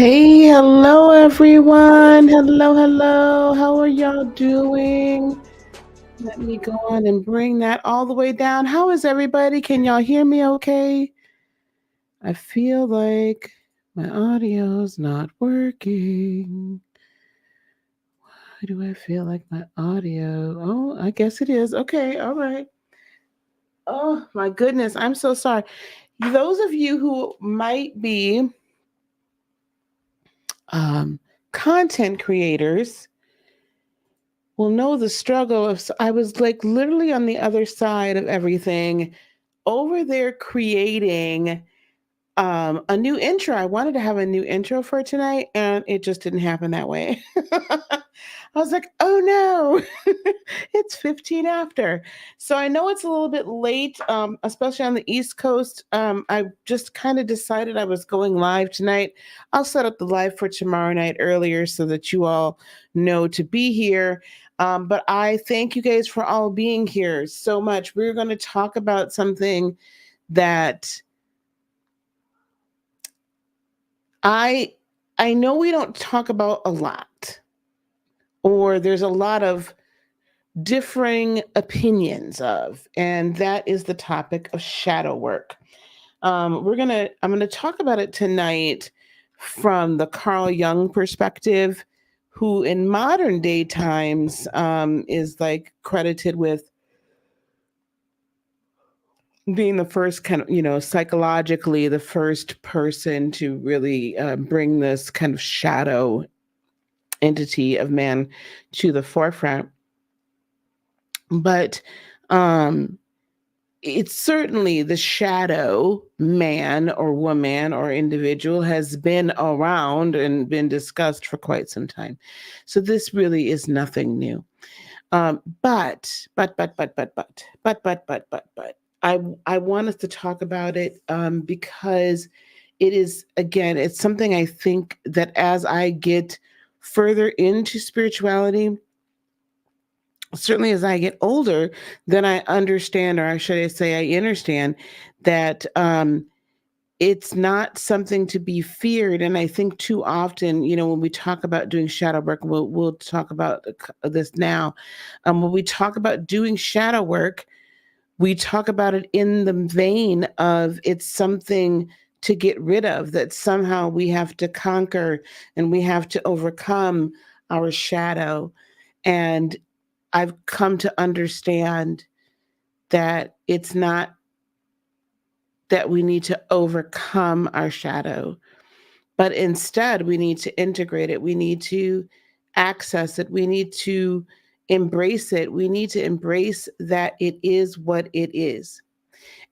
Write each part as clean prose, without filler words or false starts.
Hey, hello everyone. Hello, hello. How are y'all doing? Let me go on and bring that all the way down. How is everybody? Can y'all hear me okay? I feel like my audio's not working. Why do I feel like my audio? Oh, I guess it is. Okay, all right. Oh, my goodness. I'm so sorry. Those of you who might be um, content creators, will know the struggle of I was like literally on the other side of everything over there creating a new intro. I wanted to have a new intro for tonight and it just didn't happen that way. I was like, oh no, it's 15 after. So I know it's a little bit late, especially on the East Coast. I just kind of decided I was going live tonight. I'll set up the live for tomorrow night earlier so that you all know to be here. But I thank you guys for all being here so much. We're going to talk about something that I I know we don't talk about a lot, or there's a lot of differing opinions of, and that is the topic of shadow work. I'm gonna talk about it tonight from the Carl Jung perspective, who in modern day times is like credited with being the first kind of, psychologically the first person to really bring this kind of shadow entity of man to the forefront. But um, it's certainly the shadow man or woman or individual has been around and been discussed for quite some time. So this really is nothing new. But I want us to talk about it because it is, again, it's something I think that as I get further into spirituality, certainly as I get older, then I understand, or should I say, I understand that it's not something to be feared. And I think too often, when we talk about doing shadow work, we'll talk about this now. When we talk about doing shadow work, we talk about it in the vein of it's something to get rid of, that somehow we have to conquer and we have to overcome our shadow. And I've come to understand that it's not that we need to overcome our shadow, but instead we need to integrate it. We need to access it. We need to embrace it. We need to embrace that it is what it is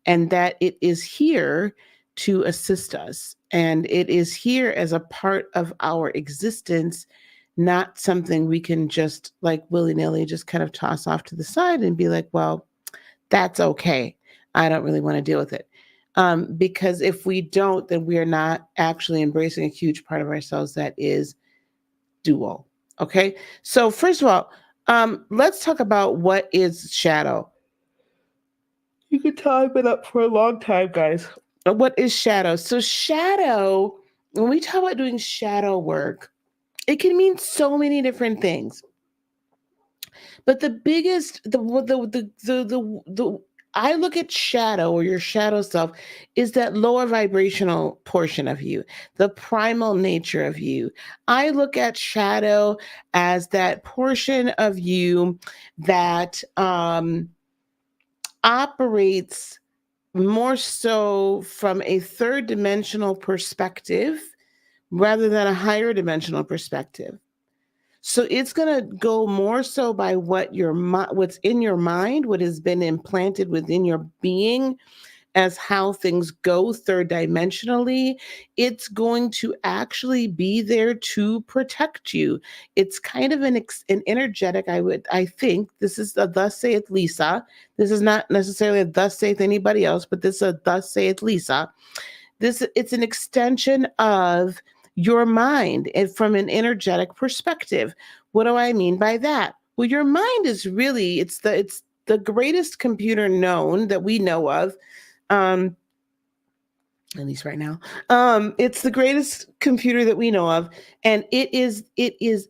and that it is here to assist us. And it is here as a part of our existence, not something we can just like willy nilly just kind of toss off to the side and be like, well, that's okay. I don't really want to deal with it. Because if we don't, then we are not actually embracing a huge part of ourselves that is dual. Okay. So, first of all, let's talk about what is shadow. You could type it up for a long time, guys. What is shadow? So, shadow, when we talk about doing shadow work, it can mean so many different things. But the biggest, the I look at shadow or your shadow self is that lower vibrational portion of you, the primal nature of you. I look at shadow as that portion of you that operates more so from a third dimensional perspective rather than a higher dimensional perspective. So it's going to go more so by what's in your mind, what has been implanted within your being as how things go third dimensionally. It's going to actually be there to protect you. It's kind of an energetic, I think this is a thus saith Lisa. This is not necessarily a thus saith anybody else, but this is a thus saith Lisa. It's an extension of your mind and from an energetic perspective. What do I mean by that? Well, your mind is really it's the greatest computer known that we know of. um at least right now. It's the greatest computer that we know of, and it is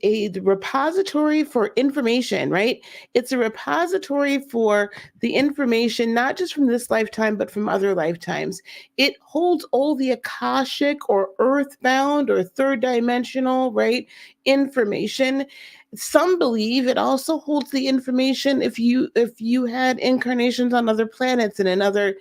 a repository for information, right? It's a repository for the information, not just from this lifetime, but from other lifetimes. It holds all the Akashic or earthbound or third dimensional, right, information. Some believe it also holds the information if you had incarnations on other planets and in other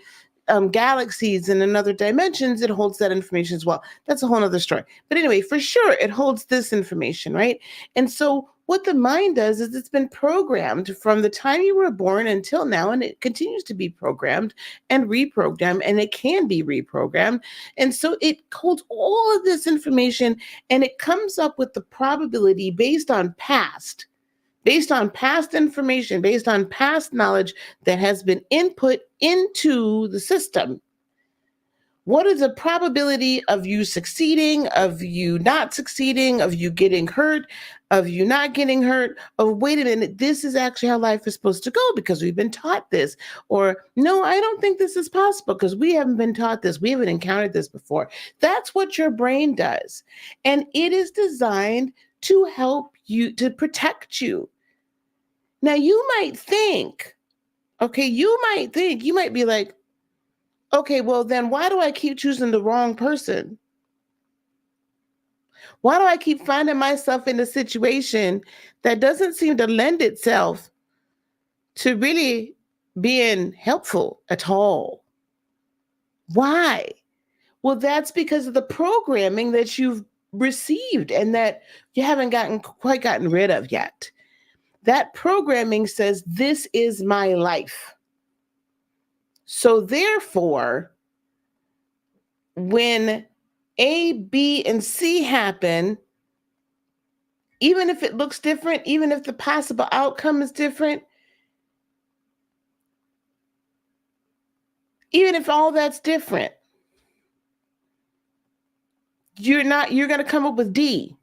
galaxies and in other dimensions, it holds that information as well. That's a whole other story. But anyway, for sure, it holds this information, right? And so what the mind does is it's been programmed from the time you were born until now, and it continues to be programmed and reprogrammed, and it can be reprogrammed. And so it holds all of this information and it comes up with the probability based on past information, based on past knowledge that has been input into the system. What is the probability of you succeeding, of you not succeeding, of you getting hurt, of you not getting hurt? Oh, wait a minute, this is actually how life is supposed to go because we've been taught this. Or, no, I don't think this is possible because we haven't been taught this. We haven't encountered this before. That's what your brain does. And it is designed to help you, to protect you. Now, you might be like, okay, well, then why do I keep choosing the wrong person? Why do I keep finding myself in a situation that doesn't seem to lend itself to really being helpful at all? Why? Well, that's because of the programming that you've received and that you haven't quite gotten rid of yet. That programming says, this is my life. So therefore, when A, B, and C happen, even if it looks different, even if the possible outcome is different, even if all that's different, you're going to come up with D.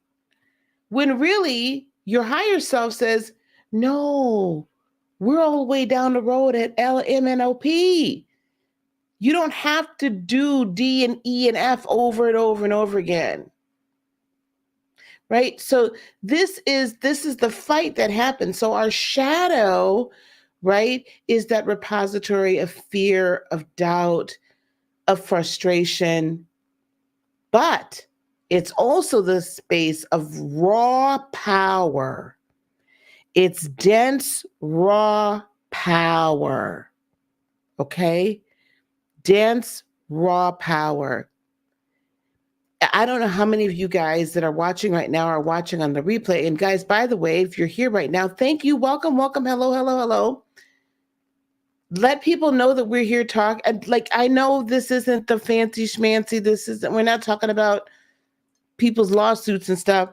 When really your higher self says, no, we're all the way down the road at L, M, and O, P. You don't have to do D and E and F over and over and over again. Right? So this is the fight that happens. So our shadow, right, is that repository of fear, of doubt, of frustration. But it's also the space of raw power. It's dense, raw power. Okay? Dense, raw power. I don't know how many of you guys that are watching right now are watching on the replay. And guys, by the way, if you're here right now, thank you. Welcome, welcome. Hello, hello, hello. Let people know that we're here talk. And like, I know this isn't the fancy schmancy. We're not talking about people's lawsuits and stuff.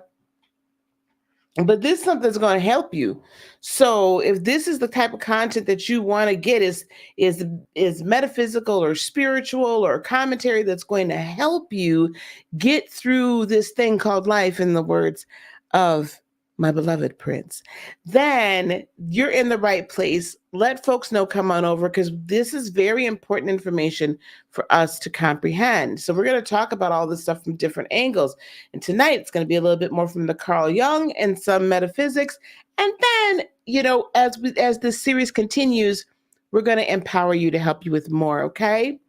But this is something that's going to help you. So if this is the type of content that you want to get is metaphysical or spiritual or commentary that's going to help you get through this thing called life, in the words of my beloved Prince, then you're in the right place. Let folks know, come on over, because this is very important information for us to comprehend. So we're going to talk about all this stuff from different angles. And tonight it's going to be a little bit more from the Carl Jung and some metaphysics. And then, as this series continues, we're going to empower you to help you with more, okay?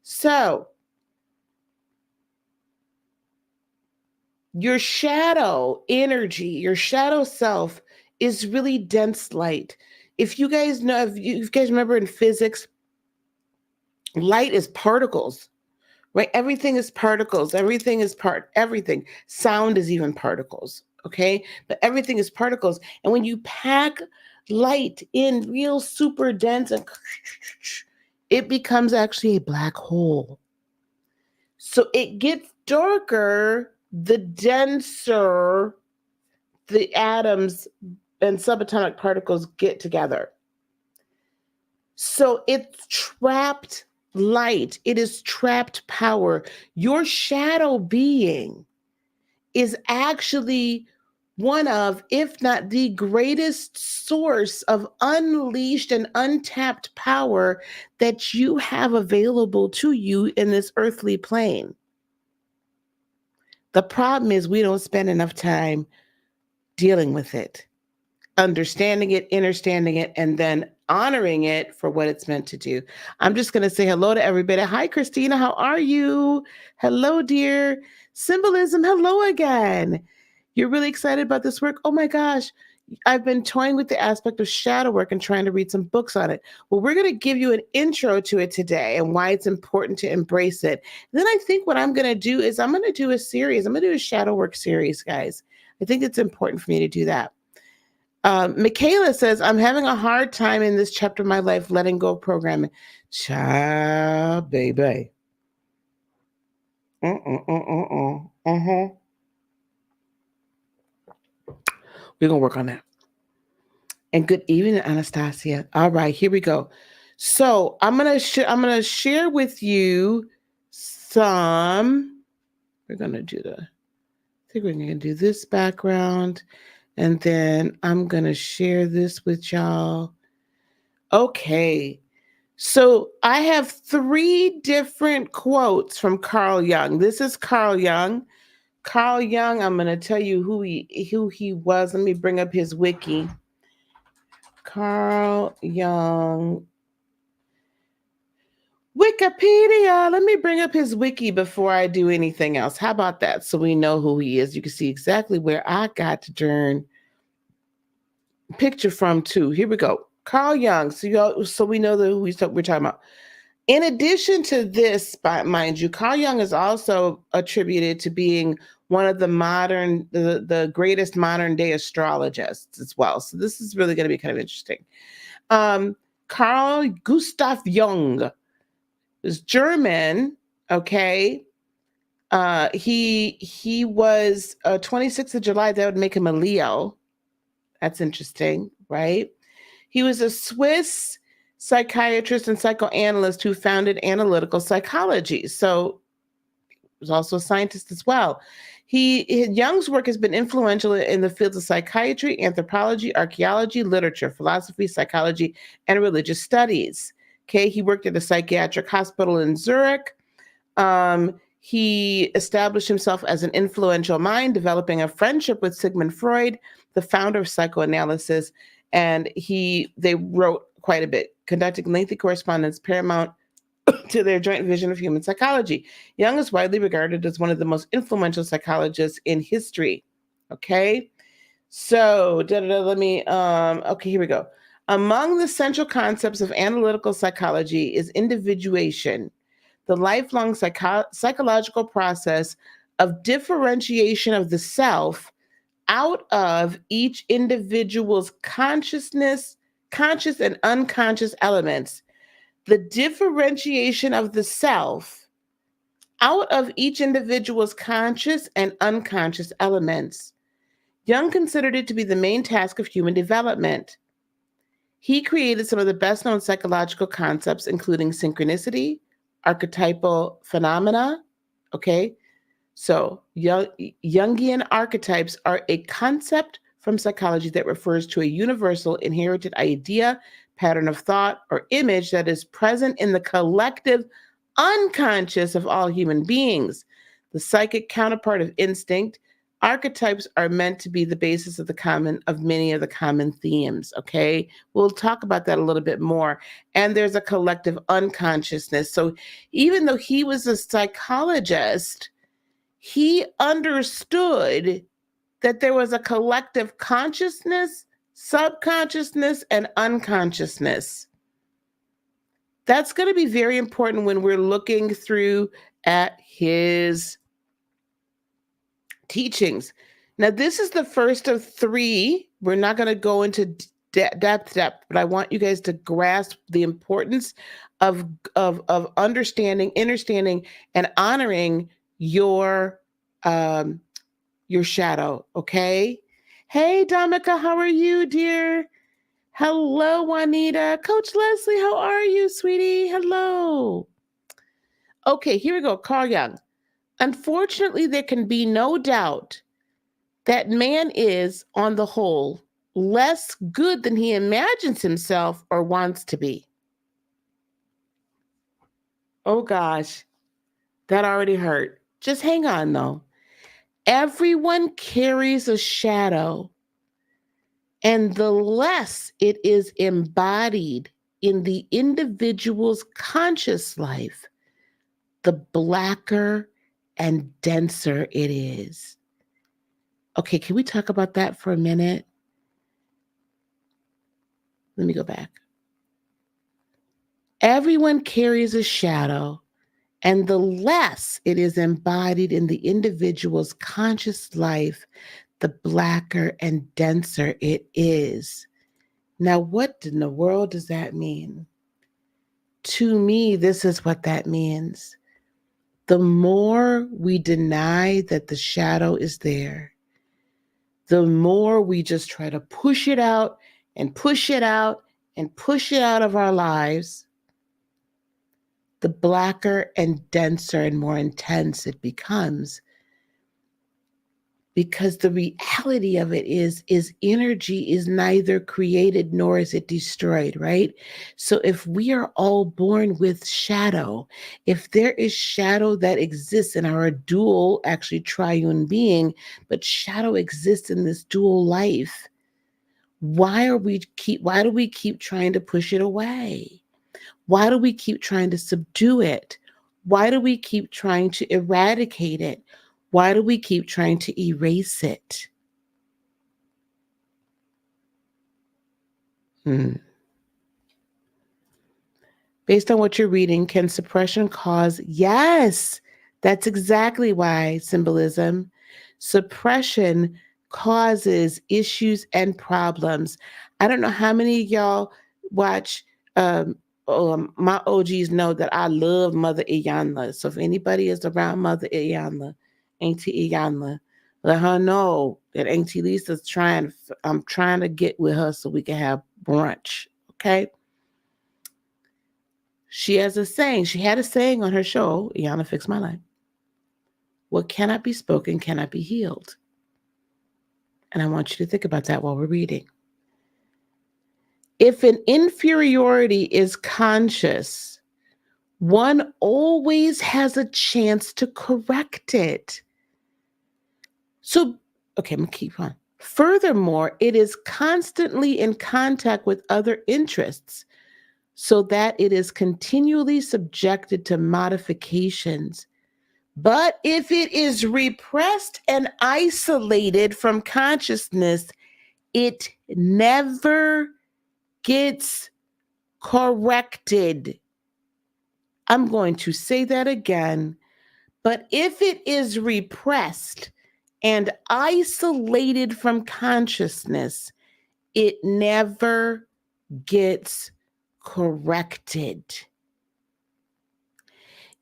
So your shadow energy, your shadow self is really dense light. If you guys remember in physics, light is particles, right? Everything is particles. Everything. Sound is even particles, okay? But everything is particles. And when you pack light in real super dense, and it becomes actually a black hole. So it gets darker the denser the atoms and subatomic particles get together. So it's trapped light. It is trapped power. Your shadow being is actually one of, if not the greatest source of unleashed and untapped power that you have available to you in this earthly plane. The problem is we don't spend enough time dealing with it, understanding it, understanding it, and then honoring it for what it's meant to do. I'm just going to say hello to everybody. Hi, Christina. How are you? Hello, dear. Symbolism. Hello again. You're really excited about this work? Oh my gosh. I've been toying with the aspect of shadow work and trying to read some books on it. Well, we're going to give you an intro to it today and why it's important to embrace it. And then I think what I'm going to do is I'm going to do a series. I'm going to do a shadow work series, guys. I think it's important for me to do that. Michaela says, I'm having a hard time in this chapter of my life letting go of programming. Child, baby. Uh-huh. We're going to work on that. And good evening, Anastasia. All right, here we go. So I'm gonna share with you some. We're gonna do I think we're gonna do this background, and then I'm gonna share this with y'all. Okay. So I have 3 different quotes from Carl Jung. This is Carl Jung. Carl Jung, I'm going to tell you who he was. Let me bring up his wiki. Carl Jung. Wikipedia. Let me bring up his wiki before I do anything else. How about that? So we know who he is. You can see exactly where I got to turn picture from too. Here we go. Carl Jung. So we know who we're talking about. In addition to this, mind you, Carl Jung is also attributed to being one of the greatest modern day astrologists as well. So this is really going to be kind of interesting. Carl Gustav Jung is German. Okay. He was 26th of July. That would make him a Leo. That's interesting, right? He was a Swiss psychiatrist and psychoanalyst who founded analytical psychology. So he was also a scientist as well. Jung's work has been influential in the fields of psychiatry, anthropology, archaeology, literature, philosophy, psychology, and religious studies. Okay, he worked at a psychiatric hospital in Zurich. He established himself as an influential mind, developing a friendship with Sigmund Freud, the founder of psychoanalysis, and they wrote quite a bit, conducting lengthy correspondence paramount to their joint vision of human psychology. Jung is widely regarded as one of the most influential psychologists in history. Okay, so let me. Okay, here we go. Among the central concepts of analytical psychology is individuation, the lifelong psychological process of differentiation of the self out of each individual's conscious and unconscious elements. The differentiation of the self out of each individual's conscious and unconscious elements. Jung considered it to be the main task of human development. He created some of the best known psychological concepts, including synchronicity, archetypal phenomena. Okay, so Jungian archetypes are a concept from psychology that refers to a universal inherited idea, pattern of thought, or image that is present in the collective unconscious of all human beings. The psychic counterpart of instinct, archetypes are meant to be the basis of many of the common themes. Okay, we'll talk about that a little bit more. And there's a collective unconsciousness. So even though he was a psychologist, he understood that there was a collective consciousness, subconsciousness, and unconsciousness. That's going to be very important when we're looking through at his teachings. Now, this is the first of 3. We're not going to go into depth, but I want you guys to grasp the importance of understanding, and honoring your shadow. Okay. Hey, Damika, how are you, dear? Hello, Juanita. Coach Leslie, how are you, sweetie? Hello. Okay, here we go. Carl Jung. Unfortunately, there can be no doubt that man is, on the whole, less good than he imagines himself or wants to be. Oh gosh, that already hurt. Just hang on though. Everyone carries a shadow, and the less it is embodied in the individual's conscious life, the blacker and denser it is. Okay, can we talk about that for a minute? Let me go back. Everyone carries a shadow, and the less it is embodied in the individual's conscious life, the blacker and denser it is. Now, what in the world does that mean? To me, this is what that means. The more we deny that the shadow is there, the more we just try to push it out and push it out and push it out of our lives, the blacker and denser and more intense it becomes. Because the reality of it is energy is neither created nor is it destroyed, right? So if we are all born with shadow, if there is shadow that exists in our dual, actually triune being, but shadow exists in this dual life, why do we keep trying to push it away? Why do we keep trying to subdue it? Why do we keep trying to eradicate it? Why do we keep trying to erase it? Hmm. Based on what you're reading, can suppression cause? Yes, that's exactly why symbolism. Suppression causes issues and problems. I don't know how many of y'all watch, um, my OGs know that I love Mother Iyanla. So if anybody is around Mother Iyanla, Auntie Iyanla, let her know that Auntie Lisa's I'm trying to get with her so we can have brunch. Okay. She has a saying. She had a saying on her show, Iyanla Fix My Life. What cannot be spoken cannot be healed. And I want you to think about that while we're reading. If an inferiority is conscious, one always has a chance to correct it. So, okay, I'm going to keep on. Furthermore, it is constantly in contact with other interests, so that it is continually subjected to modifications. But if it is repressed and isolated from consciousness, it never gets corrected. I'm going to say that again. But if it is repressed and isolated from consciousness, it never gets corrected.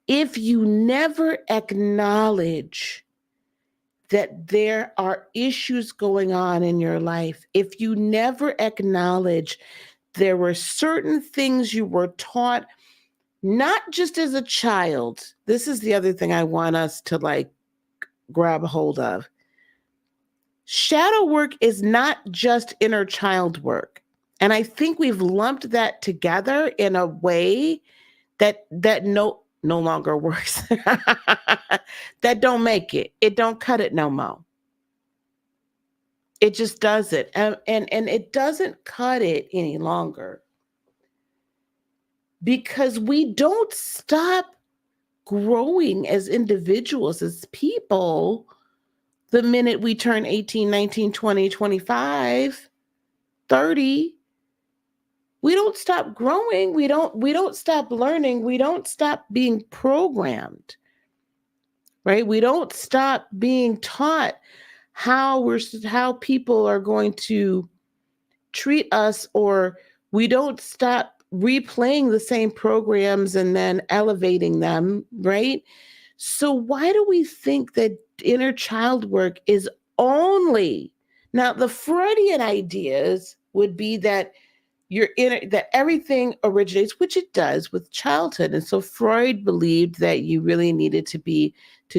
If you never acknowledge that there are issues going on in your life, if you never acknowledge there were certain things you were taught, not just as a child, this is the other thing I want us to grab a hold of. Shadow work is not just inner child work. And I think we've lumped that together in a way that no longer works. That don't make it. It don't cut it no more. It just doesn't. And it doesn't cut it any longer because we don't stop growing as individuals, as people, the minute we turn 18, 19, 20, 25, 30. We don't stop growing. We don't stop learning. We don't stop being programmed. Right? We don't stop being taught how people are going to treat us, or we don't stop replaying the same programs and then elevating them, right? So why do we think that inner child work is only, now the Freudian ideas would be that that everything originates, which it does, with childhood. And so Freud believed that you really needed to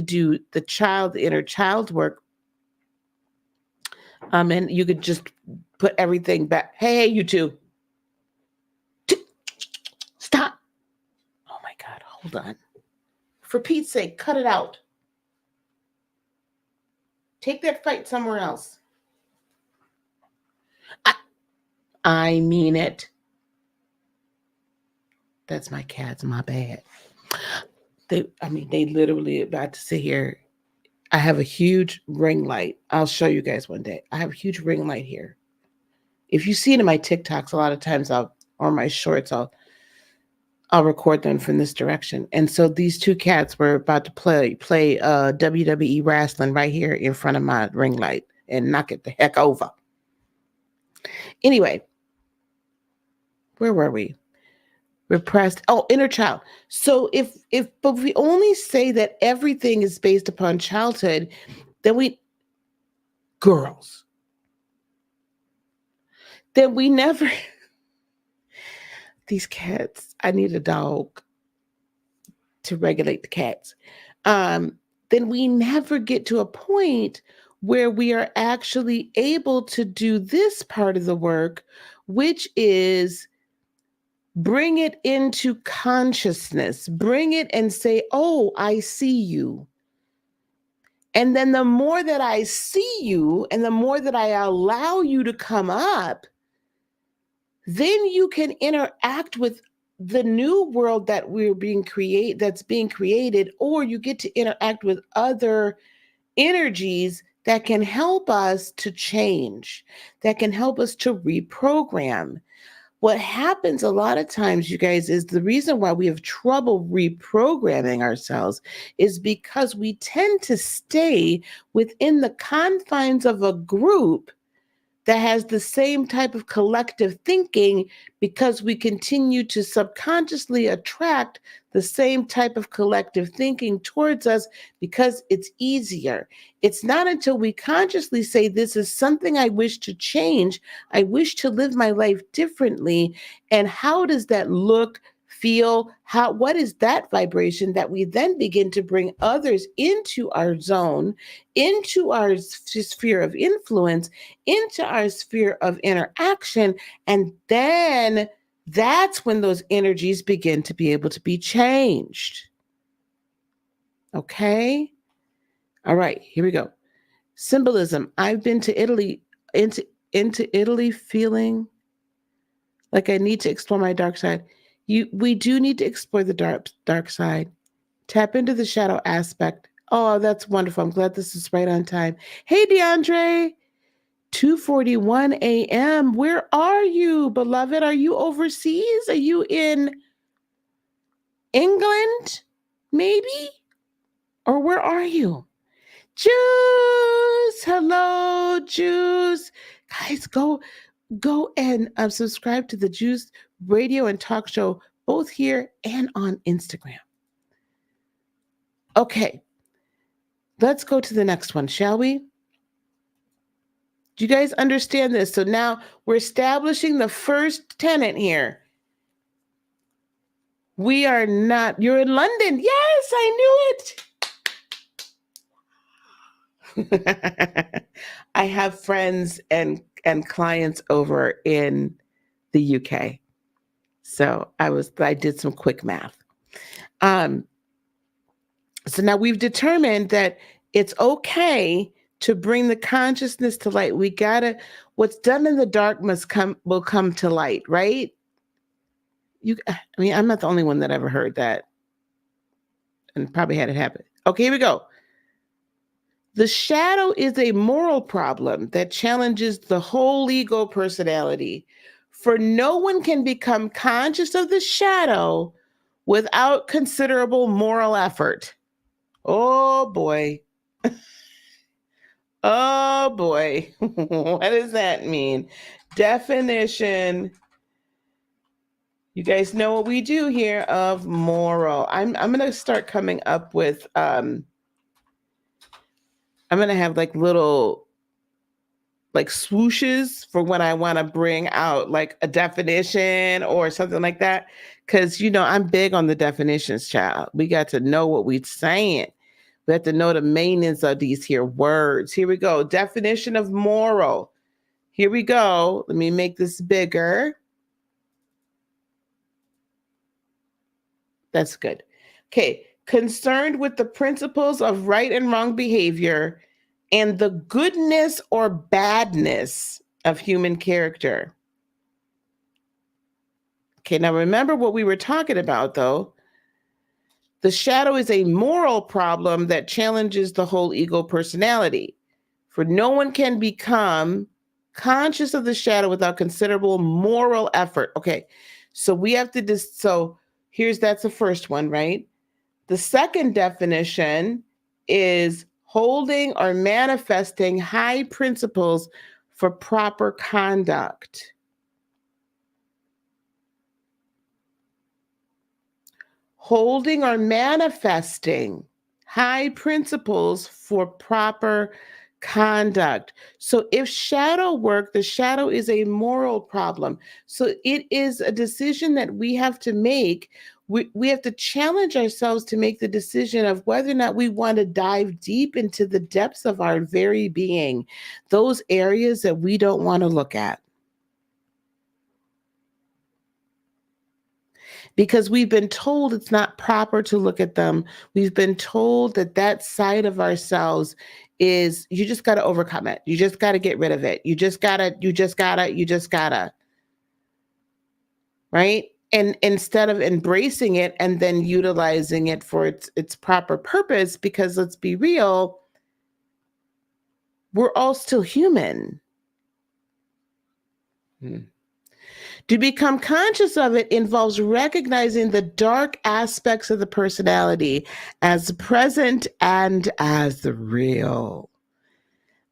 do the inner child work And you could just put everything back. Hey, you two, stop. Oh my God, hold on. For Pete's sake, cut it out. Take that fight somewhere else. I, I mean it. That's my cats, my bad. They literally about to sit here. I have a huge ring light. I'll show you guys one day. I have a huge ring light here. If you see it in my TikToks, a lot of times or my shorts, I'll record them from this direction. And so these two cats were about to play WWE wrestling right here in front of my ring light and knock it the heck over. Anyway, where were we? Repressed. Oh, inner child. So but we only say that everything is based upon childhood, then girls, then we never, these cats, I need a dog to regulate the cats. Then we never get to a point where we are actually able to do this part of the work, which is bring it into consciousness, bring it and say, oh, I see you. And then the more that I see you and the more that I allow you to come up, then you can interact with the new world that's being created, or you get to interact with other energies that can help us to change, that can help us to reprogram. What happens a lot of times, you guys, is the reason why we have trouble reprogramming ourselves is because we tend to stay within the confines of a group that has the same type of collective thinking, because we continue to subconsciously attract the same type of collective thinking towards us because it's easier. It's not until we consciously say, this is something I wish to change, I wish to live my life differently, and how does that look, feel, what is that vibration, that we then begin to bring others into our zone, into our sphere of influence, into our sphere of interaction. And then that's when those energies begin to be able to be changed. Okay? All right, here we go. Symbolism. I've been to Italy, into Italy, feeling like I need to explore my dark side. We do need to explore the dark side. Tap into the shadow aspect. Oh, that's wonderful. I'm glad this is right on time. Hey, DeAndre. 2:41 a.m. Where are you, beloved? Are you overseas? Are you in England? Maybe? Or where are you? Juice! Hello, Juice. Guys, go and subscribe to the Juice radio and talk show, both here and on Instagram. Okay, let's go to the next one, shall we? Do you guys understand this? So now we're establishing the first tenet here. We are not, you're in London. Yes, I knew it. I have friends and clients over in the UK. So I did some quick math. So now we've determined that it's okay to bring the consciousness to light. What's done in the dark will come to light, right? I'm not the only one that ever heard that and probably had it happen. Okay, here we go. The shadow is a moral problem that challenges the whole ego personality. For no one can become conscious of the shadow without considerable moral effort. Oh boy. Oh boy. What does that mean? Definition. You guys know what we do here of moral. I'm going to start coming up with I'm going to have like little like swooshes for when I want to bring out like a definition or something like that. Cause I'm big on the definitions, child. We got to know what we're saying. We have to know the meanings of these here words. Here we go. Definition of moral. Here we go. Let me make this bigger. That's good. Okay. Concerned with the principles of right and wrong behavior and the goodness or badness of human character. Okay. Now remember what we were talking about, though. The shadow is a moral problem that challenges the whole ego personality. For no one can become conscious of the shadow without considerable moral effort. Okay, so we have to so that's the first one, right? The second definition is holding or manifesting high principles for proper conduct. Holding or manifesting high principles for proper conduct. So if shadow work, the shadow is a moral problem. So it is a decision that we have to make. We have to challenge ourselves to make the decision of whether or not we want to dive deep into the depths of our very being, those areas that we don't want to look at. Because we've been told it's not proper to look at them. We've been told that that side of ourselves is, you just got to overcome it. You just got to get rid of it. You just got to, right? And instead of embracing it and then utilizing it for its proper purpose, because let's be real, we're all still human. To become conscious of it involves recognizing the dark aspects of the personality as present and as real.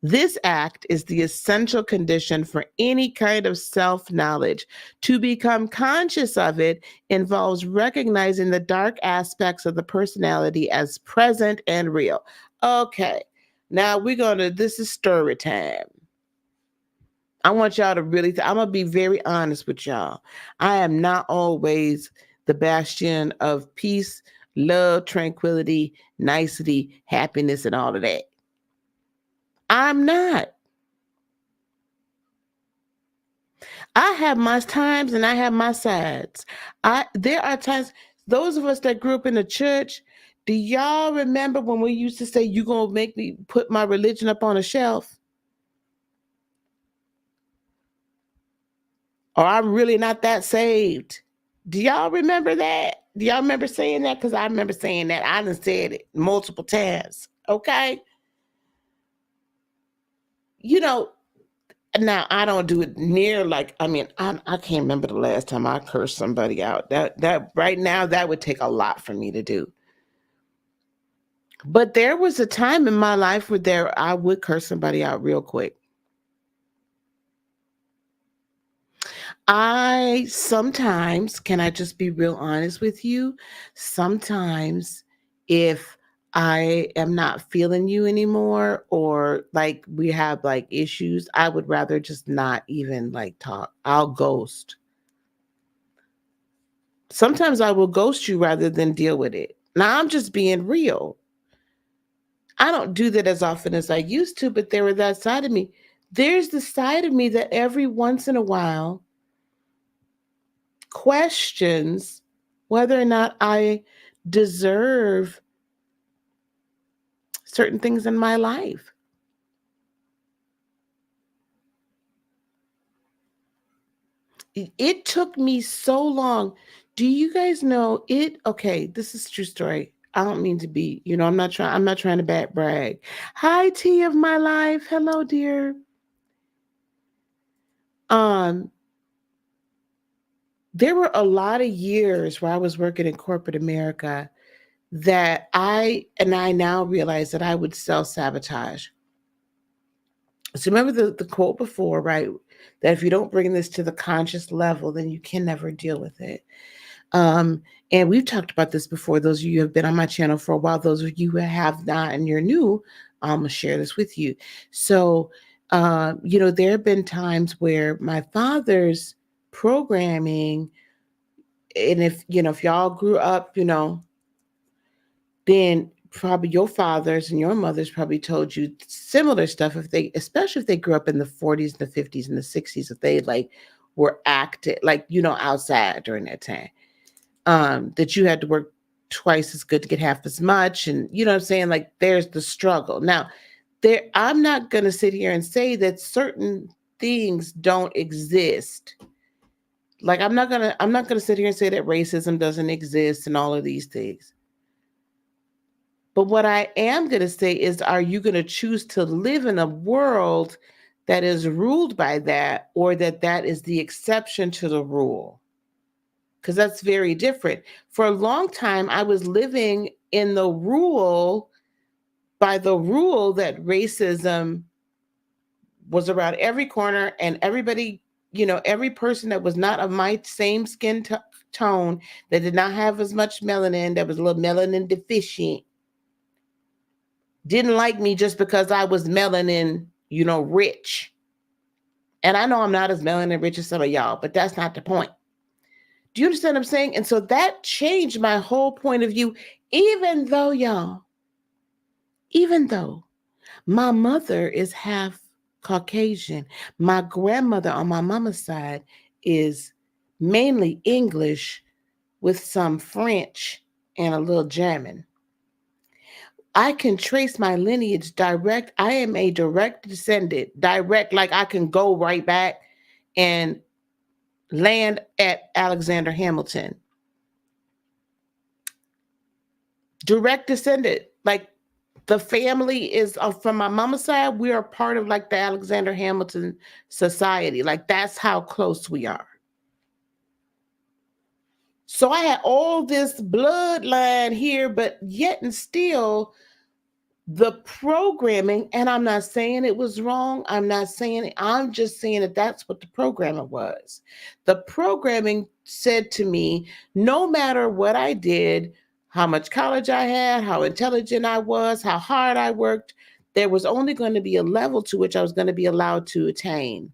This act is the essential condition for any kind of self-knowledge. To become conscious of it involves recognizing the dark aspects of the personality as present and real. Okay, now this is story time. I want y'all to really, I'm going to be very honest with y'all. I am not always the bastion of peace, love, tranquility, nicety, happiness, and all of that. I'm not. I have my times and I have my sides. There are times, those of us that grew up in the church, do y'all remember when we used to say, you going to make me put my religion up on a shelf? Or I'm really not that saved. Do y'all remember that? Do y'all remember saying that? Because I remember saying that. I done said it multiple times. Okay. You know, now I don't do it near like, I mean, I can't remember the last time I cursed somebody out. That right now, that would take a lot for me to do. But there was a time in my life where I would curse somebody out real quick. I sometimes, can I just be real honest with you? Sometimes if I am not feeling you anymore, or like we have like issues, I would rather just not even like talk. I'll ghost. Sometimes I will ghost you rather than deal with it. Now I'm just being real. I don't do that as often as I used to, but there was that side of me. There's the side of me that every once in a while questions whether or not I deserve certain things in my life. It took me so long. Do you guys know it? Okay, this is a true story. I don't mean to be, I'm not trying to brag. Hi, T of my life. Hello, dear. Um, there were a lot of years where I was working in corporate America that I now realize that I would self-sabotage. So remember the quote before, right? That if you don't bring this to the conscious level, then you can never deal with it. And we've talked about this before. Those of you who have been on my channel for a while, those of you who have not and you're new, I'm going to share this with you. So, there have been times where my father's programming, and if y'all grew up, then probably your fathers and your mothers probably told you similar stuff, if they, especially if they grew up in the 40s, the 50s, and the 60s, if they like were active, like, outside during that time, that you had to work twice as good to get half as much. And you know what I'm saying? Like, there's the struggle. Now, I'm not going to sit here and say that certain things don't exist. Like, I'm not going to sit here and say that racism doesn't exist and all of these things. But what I am going to say is, are you going to choose to live in a world that is ruled by that, or that is the exception to the rule? Because that's very different. For a long time, I was living in the rule, by the rule that racism was around every corner, and everybody, every person that was not of my same skin tone, that did not have as much melanin, that was a little melanin deficient, didn't like me just because I was melanin, rich. And I know I'm not as melanin rich as some of y'all, but that's not the point. Do you understand what I'm saying? And so that changed my whole point of view, even though, y'all, even though my mother is half Caucasian, my grandmother on my mama's side is mainly English with some French and a little German. I can trace my lineage direct. I am a direct descendant, direct, like I can go right back and land at Alexander Hamilton. Direct descendant. Like, the family is from my mama's side, we are part of like the Alexander Hamilton Society. Like, that's how close we are. So I had all this bloodline here, but yet and still, the programming, and I'm not saying it was wrong. I'm not saying it, I'm just saying that that's what the programming was. The programming said to me, no matter what I did, how much college I had, how intelligent I was, how hard I worked, there was only going to be a level to which I was going to be allowed to attain.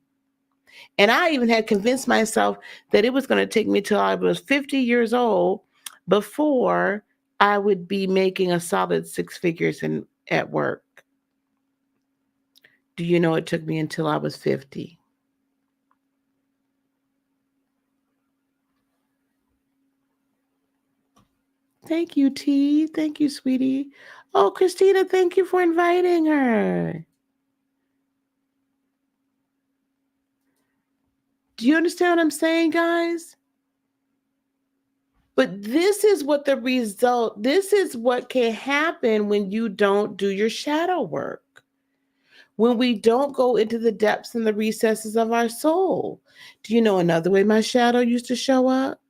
And I even had convinced myself that it was going to take me till I was 50 years old before I would be making a solid six figures at work. Do you know it took me until I was 50? Thank you, T. Thank you, sweetie. Oh, Christina, thank you for inviting her. Do you understand what I'm saying, guys? But this is what the result, this is what can happen when you don't do your shadow work. When we don't go into the depths and the recesses of our soul. Do you know another way my shadow used to show up?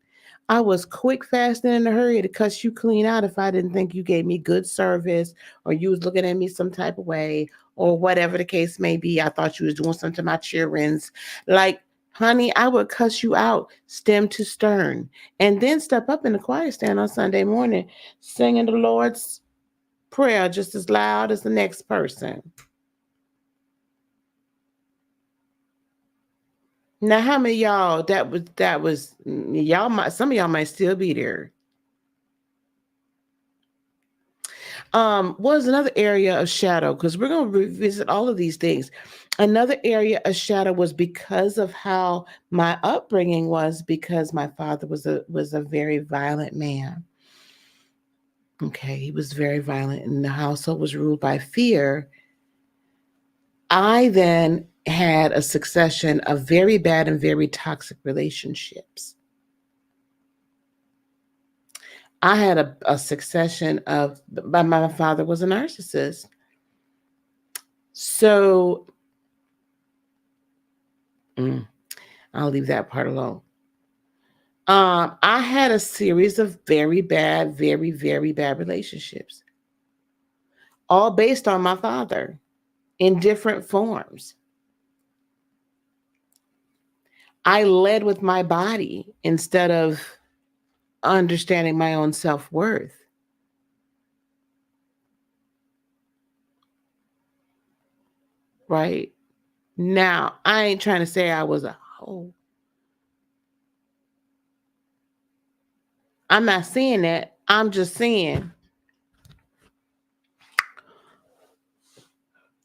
I was quick, fast, and in a hurry to cuss you clean out if I didn't think you gave me good service, or you was looking at me some type of way, or whatever the case may be. I thought you was doing something to my children's. Like, honey, I would cuss you out stem to stern, and then step up in the choir stand on Sunday morning singing the Lord's Prayer just as loud as the next person. Now, how many of y'all that was y'all might, some of y'all might still be there. Was another area of shadow, because we're going to revisit all of these things. Another area of shadow was because of how my upbringing was, because my father was a very violent man. Okay, he was very violent, and the household was ruled by fear. I then had a succession of very bad and very toxic relationships. I had a succession of, my father was a narcissist. So I'll leave that part alone. I had a series of very bad, very, very bad relationships, all based on my father in different forms. I led with my body instead of understanding my own self-worth. Right? Now, I ain't trying to say I was a hoe. I'm not saying that. I'm just saying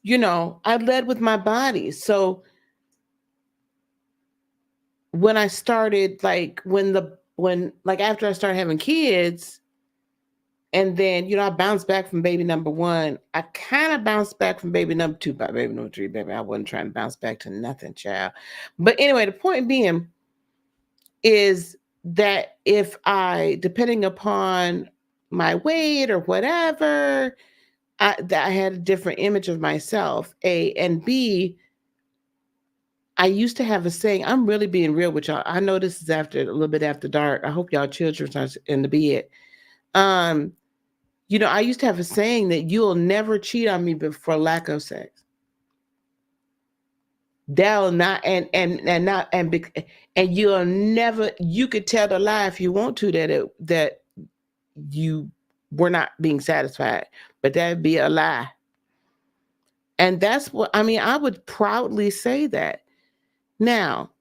I led with my body. So when I started, like, after I started having kids, and then, I bounced back from baby number one. I kind of bounced back from baby number two. By baby number three, baby, I wasn't trying to bounce back to nothing, child. But anyway, the point being is that if I, depending upon my weight or whatever, that I had a different image of myself. A and B, I used to have a saying. I'm really being real with y'all. I know this is after a little bit after dark. I hope y'all children are in the bed. Um, I used to have a saying that you'll never cheat on me but for lack of sex. That'll not and not and you'll never. You could tell the lie if you want to that you were not being satisfied, but that'd be a lie. And that's what I mean. I would proudly say that. Now,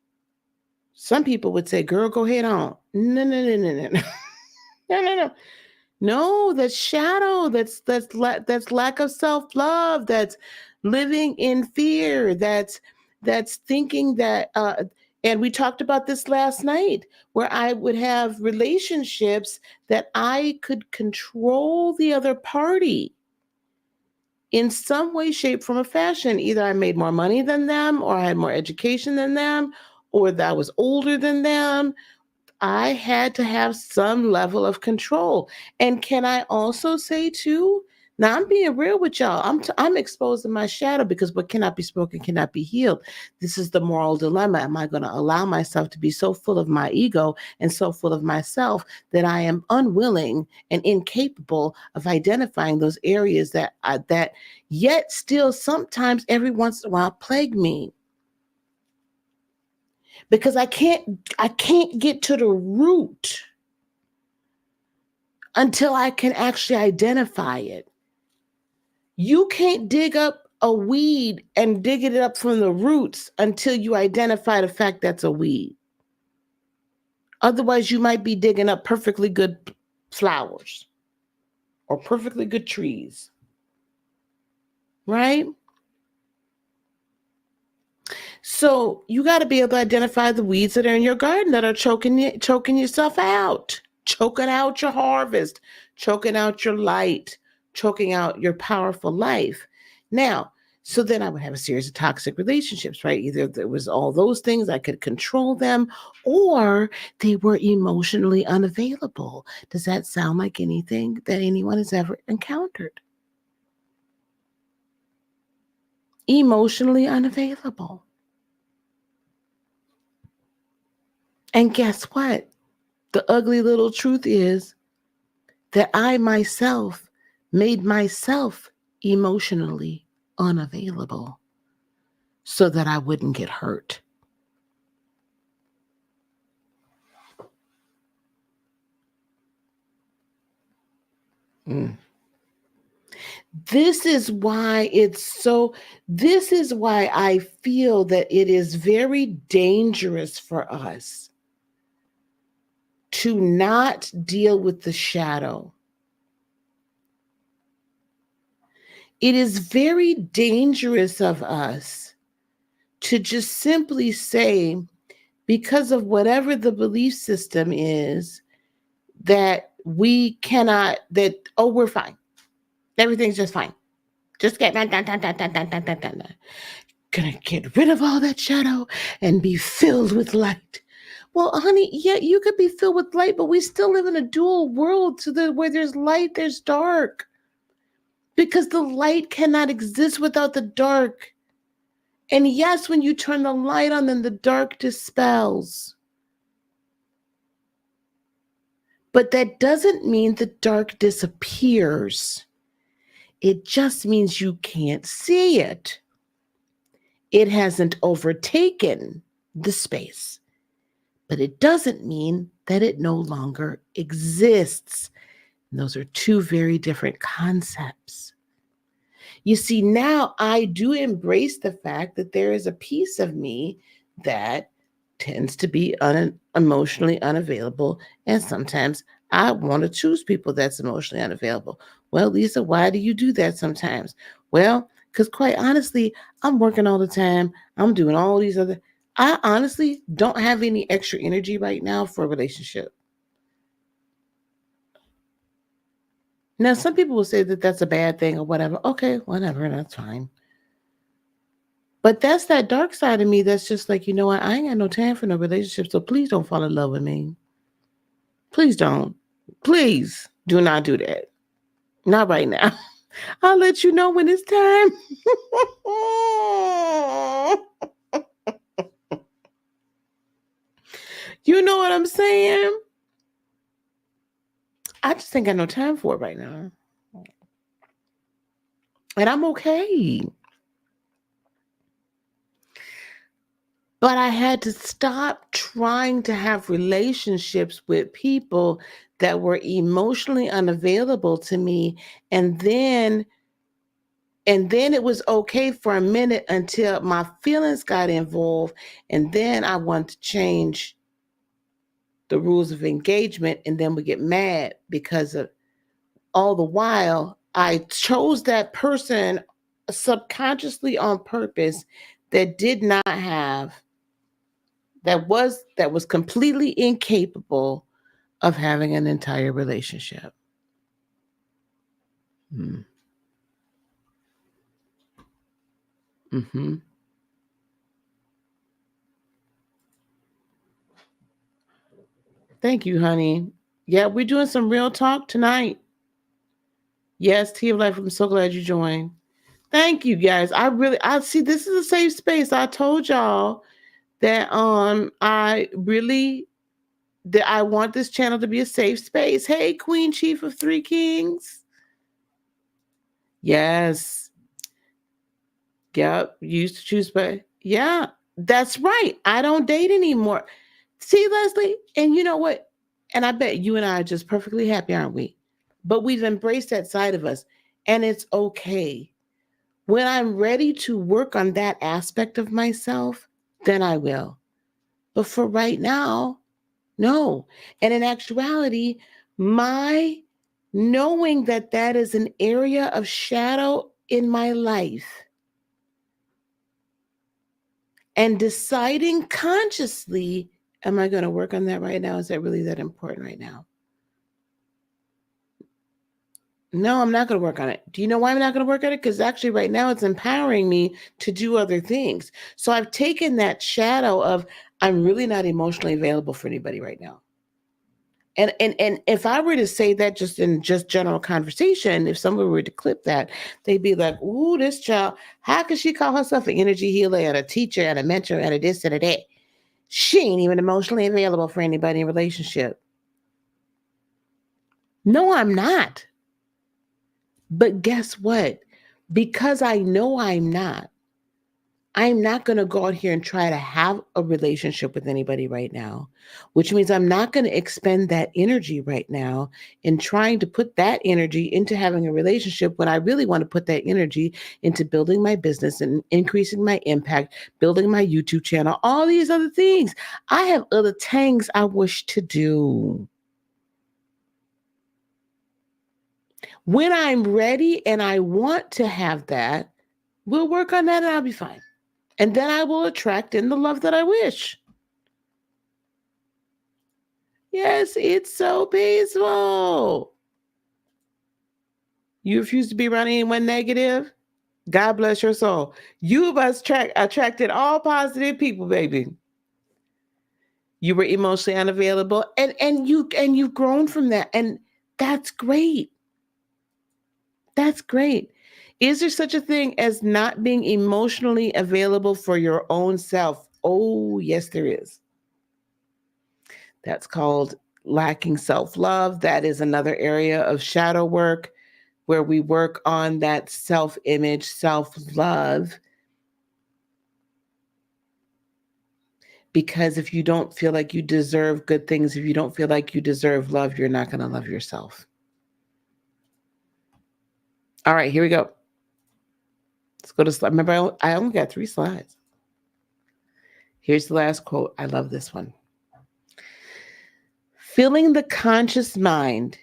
some people would say, "Girl, go ahead on." No, no, no, no, no, no, no, no, no. No, that's shadow. That's lack of self-love. That's living in fear. That's thinking that and we talked about this last night, where I would have relationships that I could control the other party in some way, shape, form, or fashion. Either I made more money than them, or I had more education than them, or that I was older than them. I had to have some level of control. And can I also say too, now I'm being real with y'all. I'm exposing my shadow, because what cannot be spoken cannot be healed. This is the moral dilemma. Am I going to allow myself to be so full of my ego and so full of myself that I am unwilling and incapable of identifying those areas that yet still sometimes every once in a while plague me? Because I can't get to the root until I can actually identify it. You can't dig up a weed and dig it up from the roots until you identify the fact that's a weed. Otherwise, you might be digging up perfectly good flowers or perfectly good trees, right? So you got to be able to identify the weeds that are in your garden that are choking yourself out, choking out your harvest, choking out your light, choking out your powerful life. Now, so then I would have a series of toxic relationships, right? Either there was all those things, I could control them, or they were emotionally unavailable. Does that sound like anything that anyone has ever encountered? Emotionally unavailable. And guess what? The ugly little truth is that I myself made myself emotionally unavailable so that I wouldn't get hurt. Mm. This is why I feel that it is very dangerous for us to not deal with the shadow. It is very dangerous of us to just simply say, because of whatever the belief system is, that we cannot, that, oh, we're fine. Everything's just fine. Just get dun, dun, dun, dun, dun, dun, dun, dun, dun. Gonna get rid of all that shadow and be filled with light. Well, honey, yeah, you could be filled with light, but we still live in a dual world, where there's light, there's dark. Because the light cannot exist without the dark. And yes, when you turn the light on, then the dark dispels. But that doesn't mean the dark disappears. It just means you can't see it. It hasn't overtaken the space. But it doesn't mean that it no longer exists. And those are two very different concepts. You see, now I do embrace the fact that there is a piece of me that tends to be emotionally unavailable. And sometimes I want to choose people that's emotionally unavailable. Well, Lisa, why do you do that sometimes? Well, Because quite honestly, I'm working all the time. I'm doing all these other. I honestly don't have any extra energy right now for a relationship. Now, some people will say that that's a bad thing or whatever. Okay, whatever, that's fine. But that's that dark side of me that's just like, you know what? I ain't got no time for no relationship, so please don't fall in love with me. Please don't. Please do not do that. Not right now. I'll let you know when it's time. You know what I'm saying? I just ain't got no time for it right now. And I'm okay. But I had to stop trying to have relationships with people that were emotionally unavailable to me. And then it was okay for a minute until my feelings got involved. And then I wanted to change the rules of engagement. And then we get mad because of all the while I chose that person subconsciously on purpose that did not have that was completely incapable of having an entire relationship. Mm. Mm-hmm. Thank you, honey. Yeah, we're doing some real talk tonight. Yes, Tea of Life. I'm so glad you joined. Thank you, guys. I see this is a safe space. I told y'all that I really that I want this channel to be a safe space. Hey, Queen Chief of Three Kings. Yes. Yep. You used to choose, but yeah, that's right. I don't date anymore. See, Leslie, and you know what? And I bet you and I are just perfectly happy, aren't we? But we've embraced that side of us, and it's okay. When I'm ready to work on that aspect of myself, then I will. But for right now, no. And in actuality, my knowing that that is an area of shadow in my life and deciding consciously, am I going to work on that right now? Is that really that important right now? No, I'm not going to work on it. Do you know why I'm not going to work on it? Because actually, right now, it's empowering me to do other things. So I've taken that shadow of, I'm really not emotionally available for anybody right now. And if I were to say that just in just general conversation, if someone were to clip that, they'd be like, "Ooh, this child, how could she call herself an energy healer and a teacher and a mentor and a this and a that? She ain't even emotionally available for anybody in a relationship." No, I'm not. But guess what? Because I know I'm not going to go out here and try to have a relationship with anybody right now, which means I'm not going to expend that energy right now in trying to put that energy into having a relationship when I really want to put that energy into building my business and increasing my impact, building my YouTube channel, all these other things. I have other things I wish to do. When I'm ready and I want to have that, we'll work on that and I'll be fine. And then I will attract in the love that I wish. Yes, it's so peaceful. You refuse to be around anyone negative? God bless your soul. You have attracted all positive people, baby. You were emotionally unavailable, and you've grown from that, and that's great. That's great. Is there such a thing as not being emotionally available for your own self? Oh, yes, there is. That's called lacking self love. That is another area of shadow work where we work on that self image, self love. Because if you don't feel like you deserve good things, if you don't feel like you deserve love, you're not going to love yourself. All right, here we go. Let's go to slide. Remember, I only got 3 slides. Here's the last quote. I love this one. Filling the conscious mind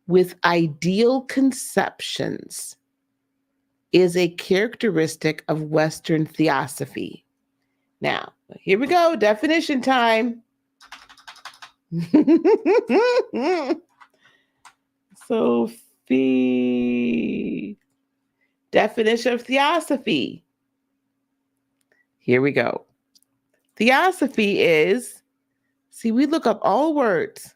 with ideal conceptions is a characteristic of Western theosophy. Now, here we go. Definition time. Sophie. Definition of theosophy. Here we go. Theosophy is, see, we look up all words.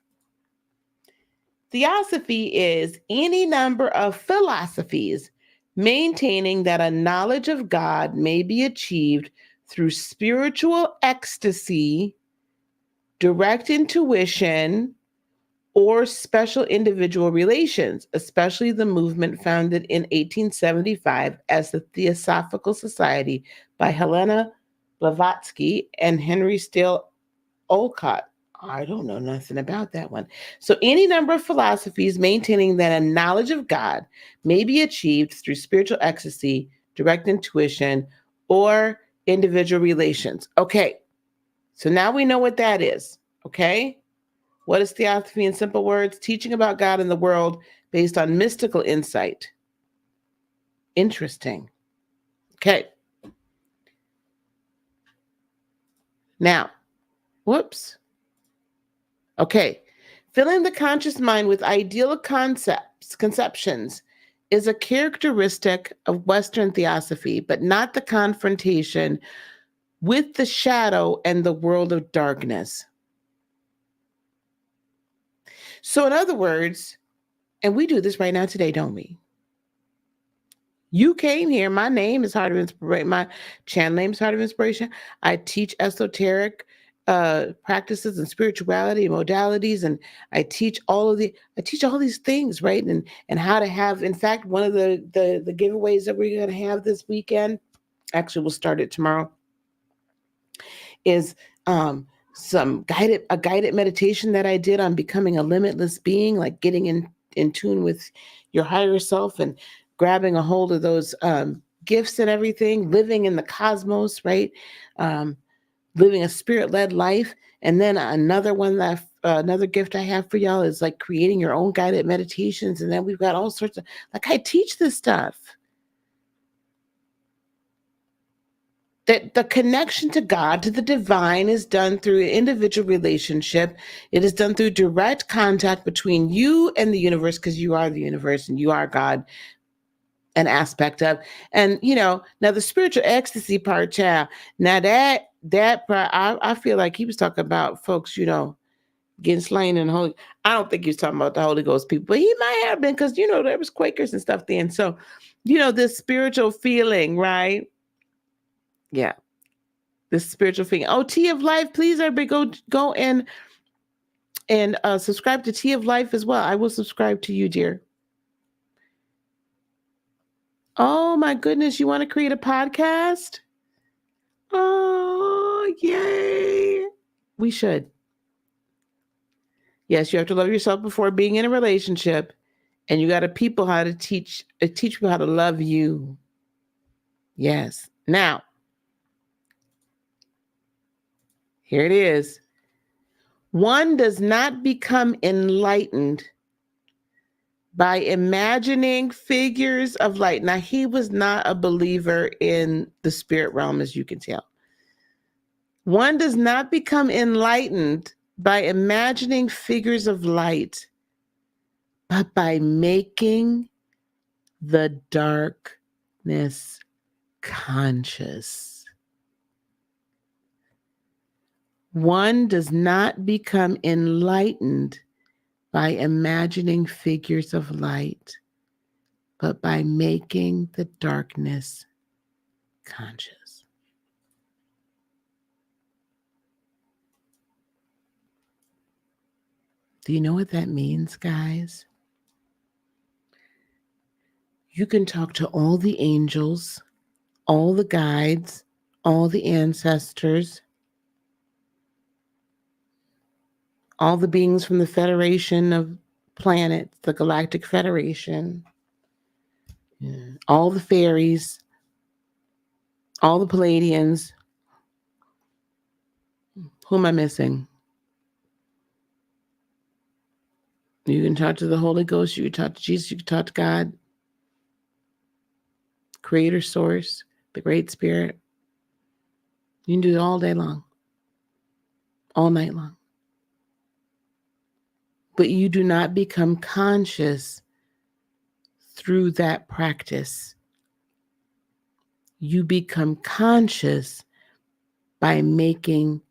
Theosophy is any number of philosophies maintaining that a knowledge of God may be achieved through spiritual ecstasy, direct intuition, or special individual relations, especially the movement founded in 1875 as the Theosophical Society by Helena Blavatsky and Henry Steele Olcott. I don't know nothing about that one. So, any number of philosophies maintaining that a knowledge of God may be achieved through spiritual ecstasy, direct intuition, or individual relations. Okay, so now we know what that is. Okay, what is theosophy in simple words? Teaching about God and the world based on mystical insight. Interesting. Okay. Now, whoops. Okay. Filling the conscious mind with ideal conceptions is a characteristic of Western theosophy, but not the confrontation with the shadow and the world of darkness. So, in other words, and we do this right now today, don't we? You came here. My name is Heart of Inspiration. My channel name is Heart of Inspiration. I teach esoteric practices and spirituality modalities, and I teach all these things, right? And how to have. In fact, one of the giveaways that we're going to have this weekend, actually, we'll start it tomorrow, is a guided meditation that I did on becoming a limitless being, like getting in tune with your higher self and grabbing a hold of those gifts and everything, living in the cosmos, right? Living a spirit-led life. And then another gift I have for y'all is like creating your own guided meditations. And then we've got all sorts of, like, I teach this stuff. That the connection to God, to the divine, is done through an individual relationship. It is done through direct contact between you and the universe, because you are the universe and you are God, an aspect of. And, now the spiritual ecstasy part, child, now that part, I feel like he was talking about folks, getting slain in the Holy. I don't think he was talking about the Holy Ghost people, but he might have been, because, there was Quakers and stuff then. So, this spiritual feeling, right? Yeah. This spiritual thing. Oh, Tea of Life, please everybody go and subscribe to Tea of Life as well. I will subscribe to you, dear. Oh my goodness, you want to create a podcast? Oh, yay. We should. Yes, you have to love yourself before being in a relationship, and you got to teach people how to love you. Yes. Now, here it is. One does not become enlightened by imagining figures of light. Now, he was not a believer in the spirit realm, as you can tell. One does not become enlightened by imagining figures of light, but by making the darkness conscious. One does not become enlightened by imagining figures of light, but by making the darkness conscious. Do you know what that means, guys? You can talk to all the angels, all the guides, all the ancestors, all the beings from the Federation of Planets, the Galactic Federation, all the fairies, all the Palladians. Who am I missing? You can talk to the Holy Ghost, you can talk to Jesus, you can talk to God. creator source, the great spirit. You can do it all day long, all night long. But you do not become conscious through that practice. You become conscious by making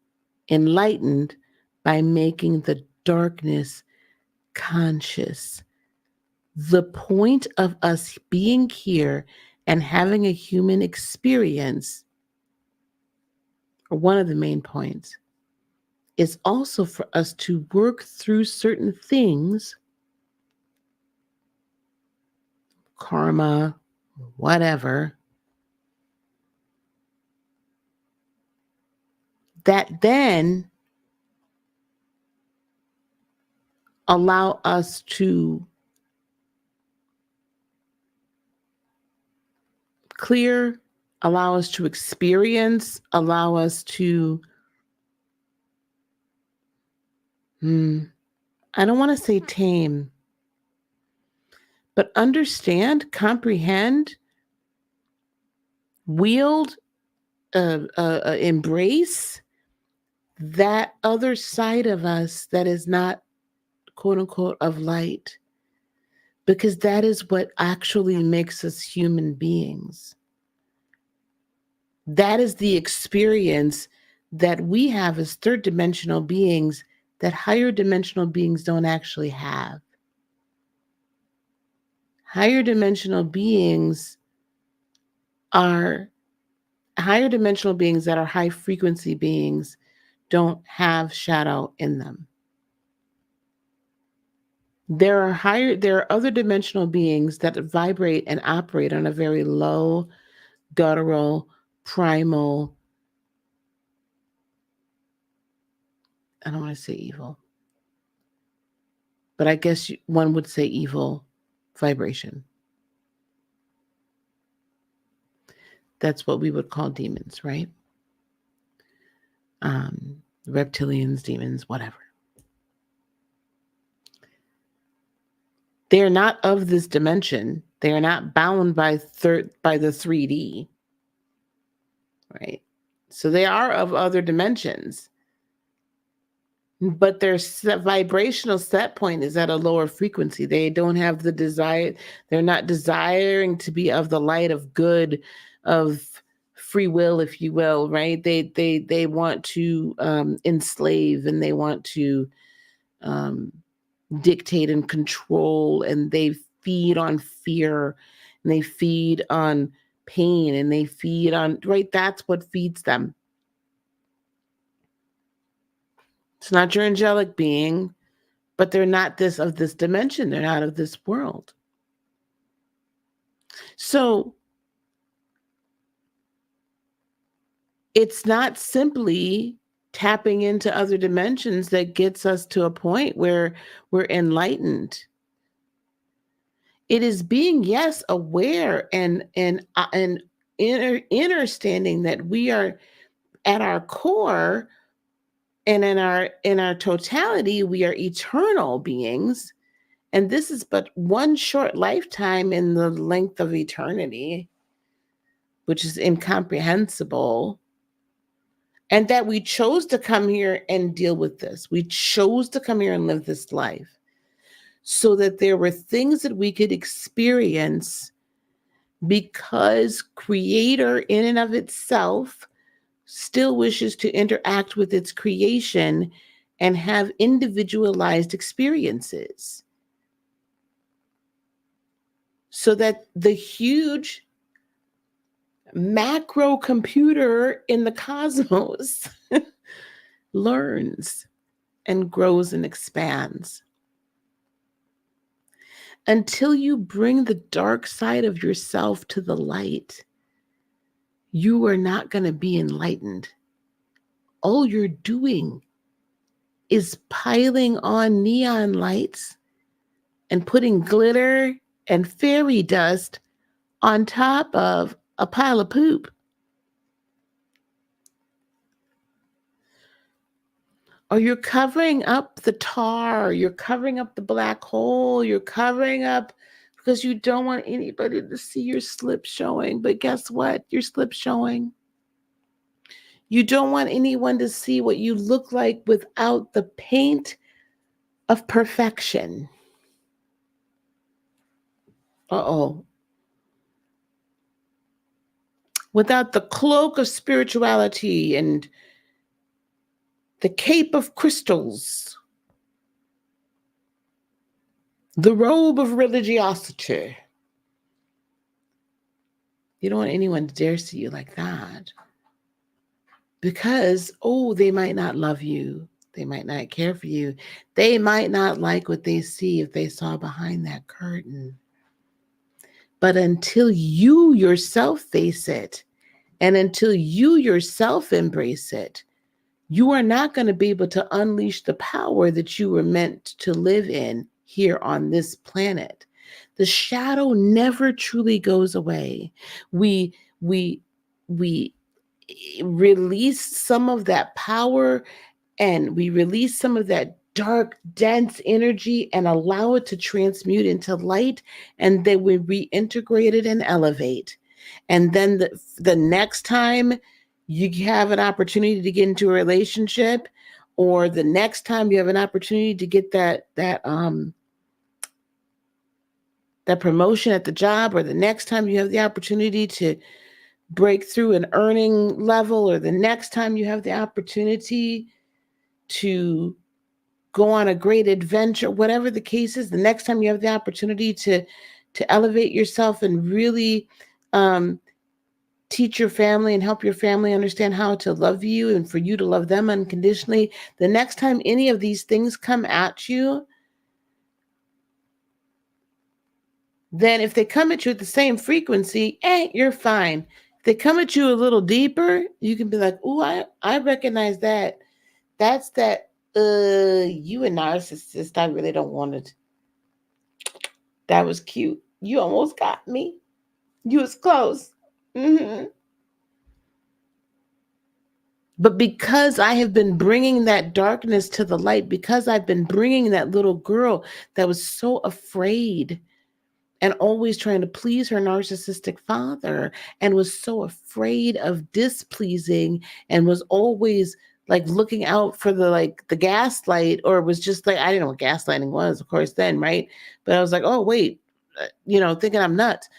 enlightened, by making the darkness conscious. The point of us being here and having a human experience, or one of the main points, is also for us to work through certain things, karma, whatever, that then allow us to clear, allow us to experience, allow us to, I don't want to say tame, but understand, comprehend, wield, embrace that other side of us that is not, quote unquote, of light, because that is what actually makes us human beings. That is the experience that we have as third dimensional beings that higher dimensional beings don't actually have. Higher dimensional beings that are high frequency beings don't have shadow in them. There are other dimensional beings that vibrate and operate on a very low, guttural, primal, I don't want to say evil, but I guess one would say evil vibration. That's what we would call demons, right? Reptilians, demons, whatever. They are not of this dimension. They are not bound by the 3D, right? So they are of other dimensions, but their vibrational set point is at a lower frequency. They don't have the desire. They're not desiring to be of the light of good, of free will, if you will, right? They want to enslave, and they want to dictate and control, and they feed on fear, and they feed on pain, and they feed on, right? That's what feeds them. It's not your angelic being, but they're not of this dimension. They're not of this world. So it's not simply tapping into other dimensions that gets us to a point where we're enlightened. It is being, yes, aware and understanding that we are at our core and in our totality, we are eternal beings. And this is but one short lifetime in the length of eternity, which is incomprehensible. And that we chose to come here and deal with this. We chose to come here and live this life so that there were things that we could experience, because Creator in and of itself still wishes to interact with its creation and have individualized experiences. So that the huge macro computer in the cosmos learns and grows and expands. Until you bring the dark side of yourself to the light, you are not going to be enlightened. All you're doing is piling on neon lights and putting glitter and fairy dust on top of a pile of poop. Or you're covering up the tar, you're covering up the black hole, you're covering up because you don't want anybody to see your slip showing. But guess what? Your slip showing. You don't want anyone to see what you look like without the paint of perfection. Uh-oh. Without the cloak of spirituality and the cape of crystals, the robe of religiosity. You don't want anyone to dare see you like that. Because, oh, they might not love you. They might not care for you. They might not like what they see if they saw behind that curtain. But until you yourself face it, and until you yourself embrace it, you are not going to be able to unleash the power that you were meant to live in here on this planet. The shadow never truly goes away. We we we release some of that power, and we release some of that dark, dense energy and allow it to transmute into light, and then we reintegrate it and elevate. And then the next time you have an opportunity to get into a relationship, or the next time you have an opportunity to get that promotion at the job, or the next time you have the opportunity to break through an earning level, or the next time you have the opportunity to go on a great adventure, whatever the case is, the next time you have the opportunity to elevate yourself and really teach your family and help your family understand how to love you and for you to love them unconditionally, the next time any of these things come at you, then if they come at you at the same frequency, you're fine. If they come at you a little deeper, you can be like, oh, I recognize that. That's that, you a narcissist. I really don't want it. That was cute. You almost got me. You was close. Mm-hmm. But because I have been bringing that darkness to the light, because I've been bringing that little girl that was so afraid and always trying to please her narcissistic father, and was so afraid of displeasing, and was always like looking out for the gaslight, or was just like, I didn't know what gaslighting was, of course, then, right? But I was like, oh wait, thinking I'm nuts.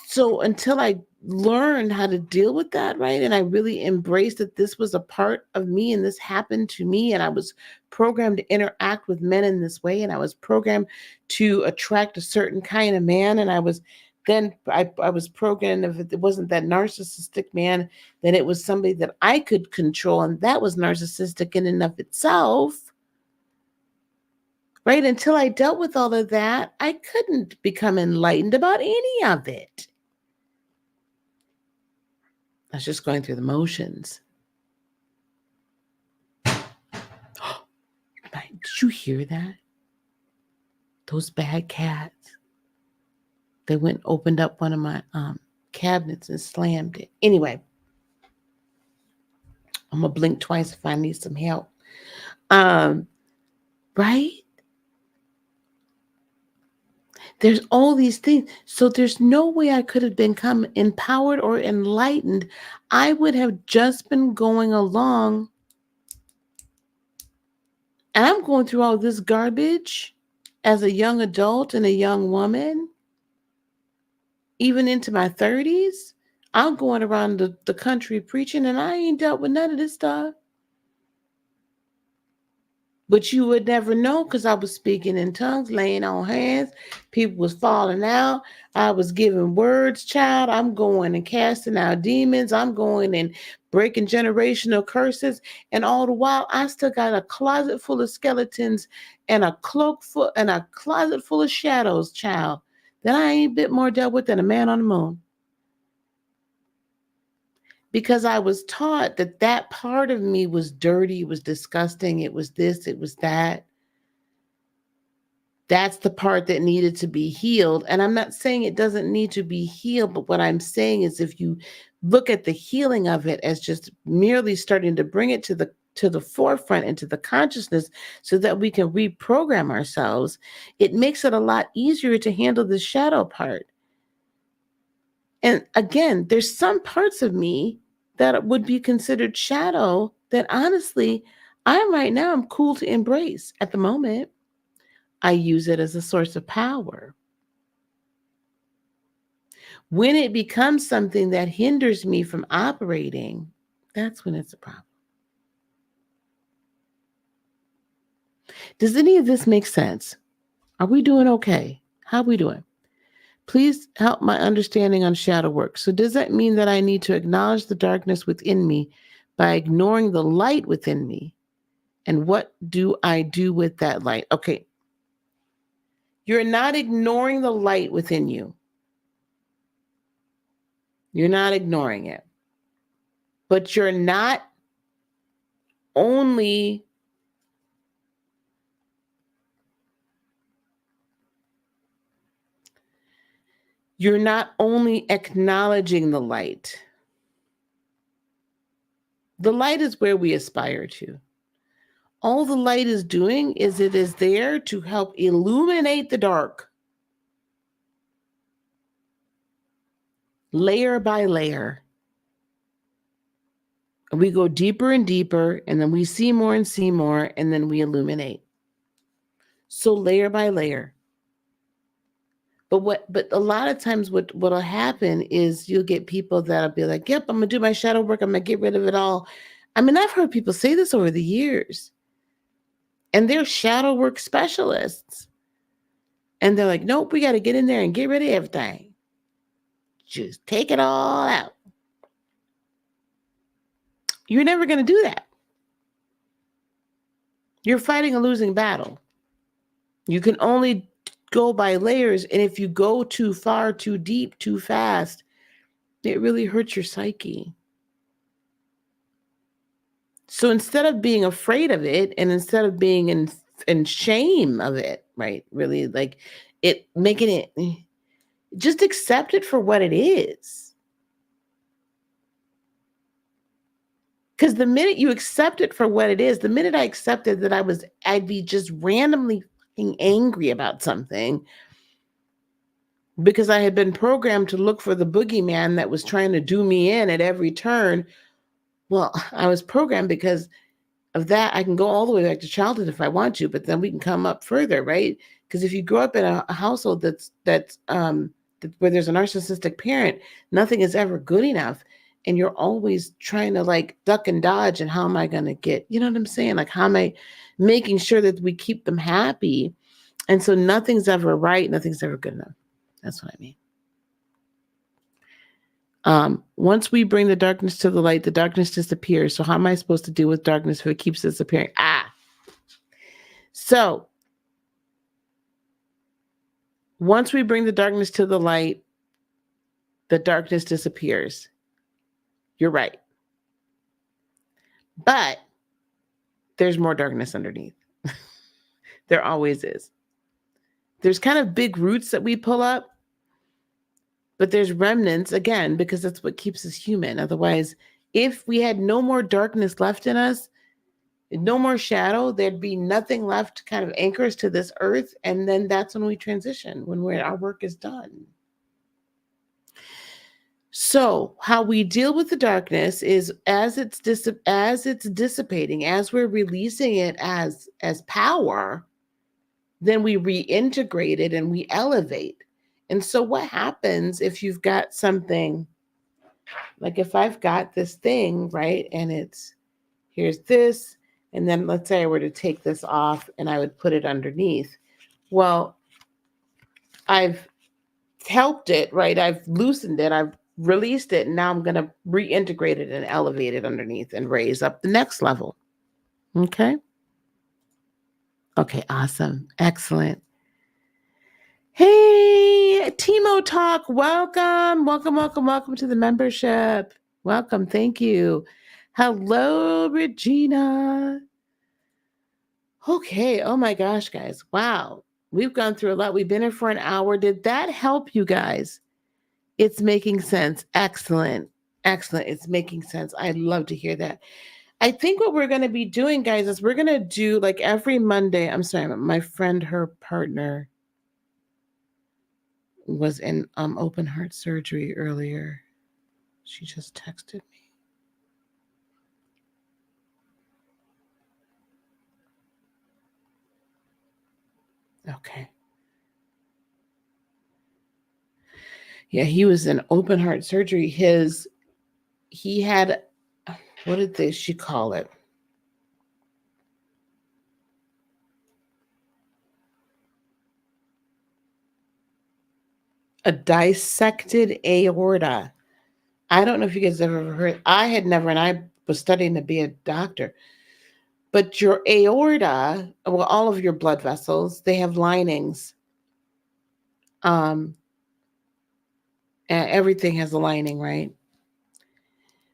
So until I learned how to deal with that, right, and I really embraced that this was a part of me and this happened to me, and I was programmed to interact with men in this way, and I was programmed to attract a certain kind of man, and I was programmed, if it wasn't that narcissistic man, then it was somebody that I could control, and that was narcissistic in and of itself. Right? Until I dealt with all of that, I couldn't become enlightened about any of it. I was just going through the motions. Did you hear that? Those bad cats. They went and opened up one of my cabinets and slammed it. Anyway, I'm going to blink twice if I need some help. Right? There's all these things. So there's no way I could have become empowered or enlightened. I would have just been going along. And I'm going through all this garbage as a young adult and a young woman, even into my 30s. I'm going around the country preaching, and I ain't dealt with none of this stuff. But you would never know, because I was speaking in tongues, laying on hands. People was falling out. I was giving words, child. I'm going and casting out demons. I'm going and breaking generational curses. And all the while, I still got a closet full of skeletons and a closet full of shadows, child, that I ain't a bit more dealt with than a man on the moon. Because I was taught that part of me was dirty, it was disgusting, it was this, it was that. That's the part that needed to be healed. And I'm not saying it doesn't need to be healed, but what I'm saying is, if you look at the healing of it as just merely starting to bring it to the to the forefront, into the consciousness, so that we can reprogram ourselves, it makes it a lot easier to handle the shadow part. And again, there's some parts of me that would be considered shadow that honestly, I'm cool to embrace at the moment. I use it as a source of power. When it becomes something that hinders me from operating, that's when it's a problem. Does any of this make sense? Are we doing okay? How are we doing? Please help my understanding on shadow work. So does that mean that I need to acknowledge the darkness within me by ignoring the light within me? And what do I do with that light? Okay. You're not ignoring the light within you. You're not ignoring it. But you're not only acknowledging the light. The light is where we aspire to. All the light is doing is it is there to help illuminate the dark, layer by layer. We go deeper and deeper, and then we see more and see more, and then we illuminate. So layer by layer. But a lot of times what'll happen is you'll get people that'll be like, yep, I'm gonna do my shadow work, I'm gonna get rid of it all. I mean, I've heard people say this over the years. And they're shadow work specialists. And they're like, nope, we got to get in there and get rid of everything. Just take it all out. You're never going to do that. You're fighting a losing battle. You can only go by layers. And if you go too far, too deep, too fast, it really hurts your psyche. So instead of being afraid of it, and instead of being in shame of it, right? Really like it, making it, just accept it for what it is. Because the minute you accept it for what it is, the minute I accepted that I'd be just randomly angry about something because I had been programmed to look for the boogeyman that was trying to do me in at every turn. Well, I was programmed because of that. I can go all the way back to childhood if I want to, but then we can come up further, right? Because if you grow up in a household that's where there's a narcissistic parent, nothing is ever good enough. And you're always trying to like duck and dodge. And how am I going to get, you know what I'm saying? Like, how am I making sure that we keep them happy? And so nothing's ever right. Nothing's ever good enough. That's what I mean. Once we bring the darkness to the light, the darkness disappears. So how am I supposed to deal with darkness if it keeps disappearing? So once we bring the darkness to the light, the darkness disappears. You're right. But there's more darkness underneath. There always is. There's kind of big roots that we pull up, but there's remnants, again, because that's what keeps us human. Otherwise, if we had no more darkness left in us, no more shadow, there'd be nothing left to kind of anchor us to this earth. And then that's when we transition, when our work is done. So how we deal with the darkness is as it's dissipating, as we're releasing it as power, then we reintegrate it and we elevate. And so what happens if you've got something, like if I've got this thing, right, and here's this, and then let's say I were to take this off and I would put it underneath. Well, I've helped it, right? I've loosened it, I've released it, and now I'm going to reintegrate it and elevate it underneath and raise up the next level. Okay? Okay, awesome. Excellent. Hey, Timo Talk, welcome. Welcome to the membership. Welcome, thank you. Hello, Regina. Okay, oh my gosh, guys. Wow, we've gone through a lot. We've been here for an hour. Did that help you guys? It's making sense. Excellent. It's making sense. I'd love to hear that. I think what we're going to be doing, guys, is we're going to do like every Monday. I'm sorry, my friend, her partner was in open heart surgery earlier. She just texted me. Okay. Yeah, he was in open heart surgery. He had, what did she call it? A dissected aorta. I don't know if you guys have ever heard. I had never, and I was studying to be a doctor. But your aorta, well, all of your blood vessels, they have linings. Um, and everything has a lining, right?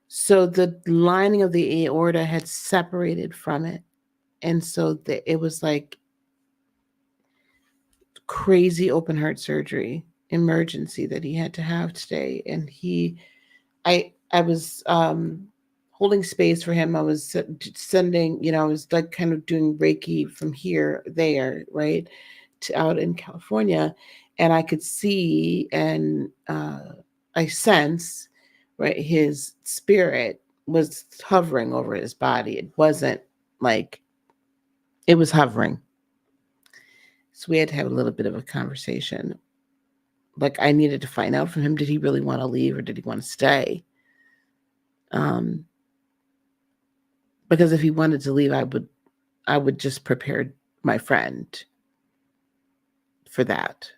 So the lining of the aorta had separated from it, and so it was like crazy open heart surgery emergency that he had to have today. And I was holding space for him. I was sending, I was like kind of doing Reiki from here, there, right, to out in California, and I could see and I sense, right, his spirit was hovering over his body. It wasn't like it was hovering. So we had to have a little bit of a conversation. Like I needed to find out from him, did he really want to leave or did he want to stay? Um, because if he wanted to leave, I would just prepare my friend for that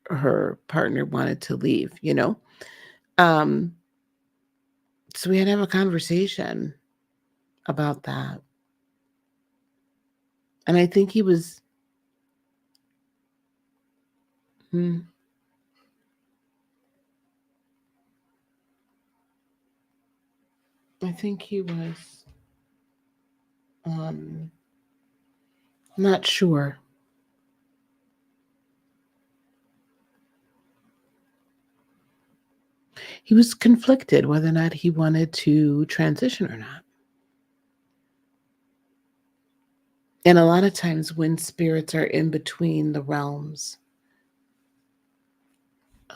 her partner wanted to leave, Um, so we had to have a conversation about that. And I think he was, I think he was, um, not sure. He was conflicted whether or not he wanted to transition or not. And a lot of times when spirits are in between the realms,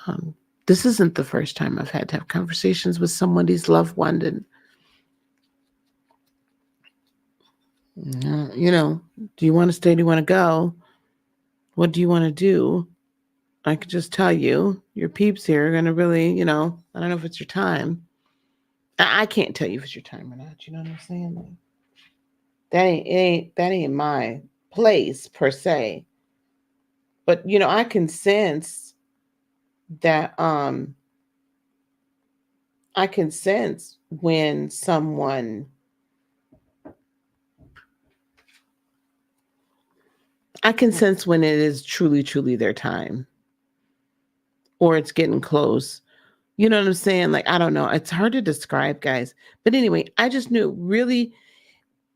um, this isn't the first time I've had to have conversations with somebody's loved one. And, do you want to stay? Do you want to go? What do you want to do? I could just tell you, your peeps here are going to really, I don't know if it's your time. I can't tell you if it's your time or not. You know what I'm saying? Like, that ain't my place per se. But I can sense that I can sense when it is truly, truly their time or it's getting close. You know what I'm saying? Like, I don't know. It's hard to describe, guys. But anyway, I just knew really,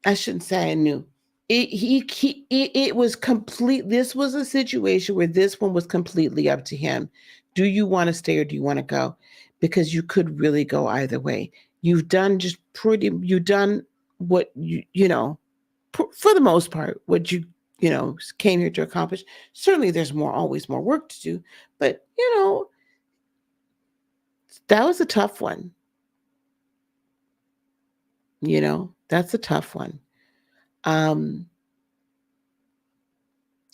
I shouldn't say I knew. It was complete. This was a situation where this one was completely up to him. Do you want to stay or do you want to go? Because you could really go either way. You've done you've done what for the most part, what came here to accomplish. Certainly there's always more work to do, but that was a tough one. That's a tough one. Um,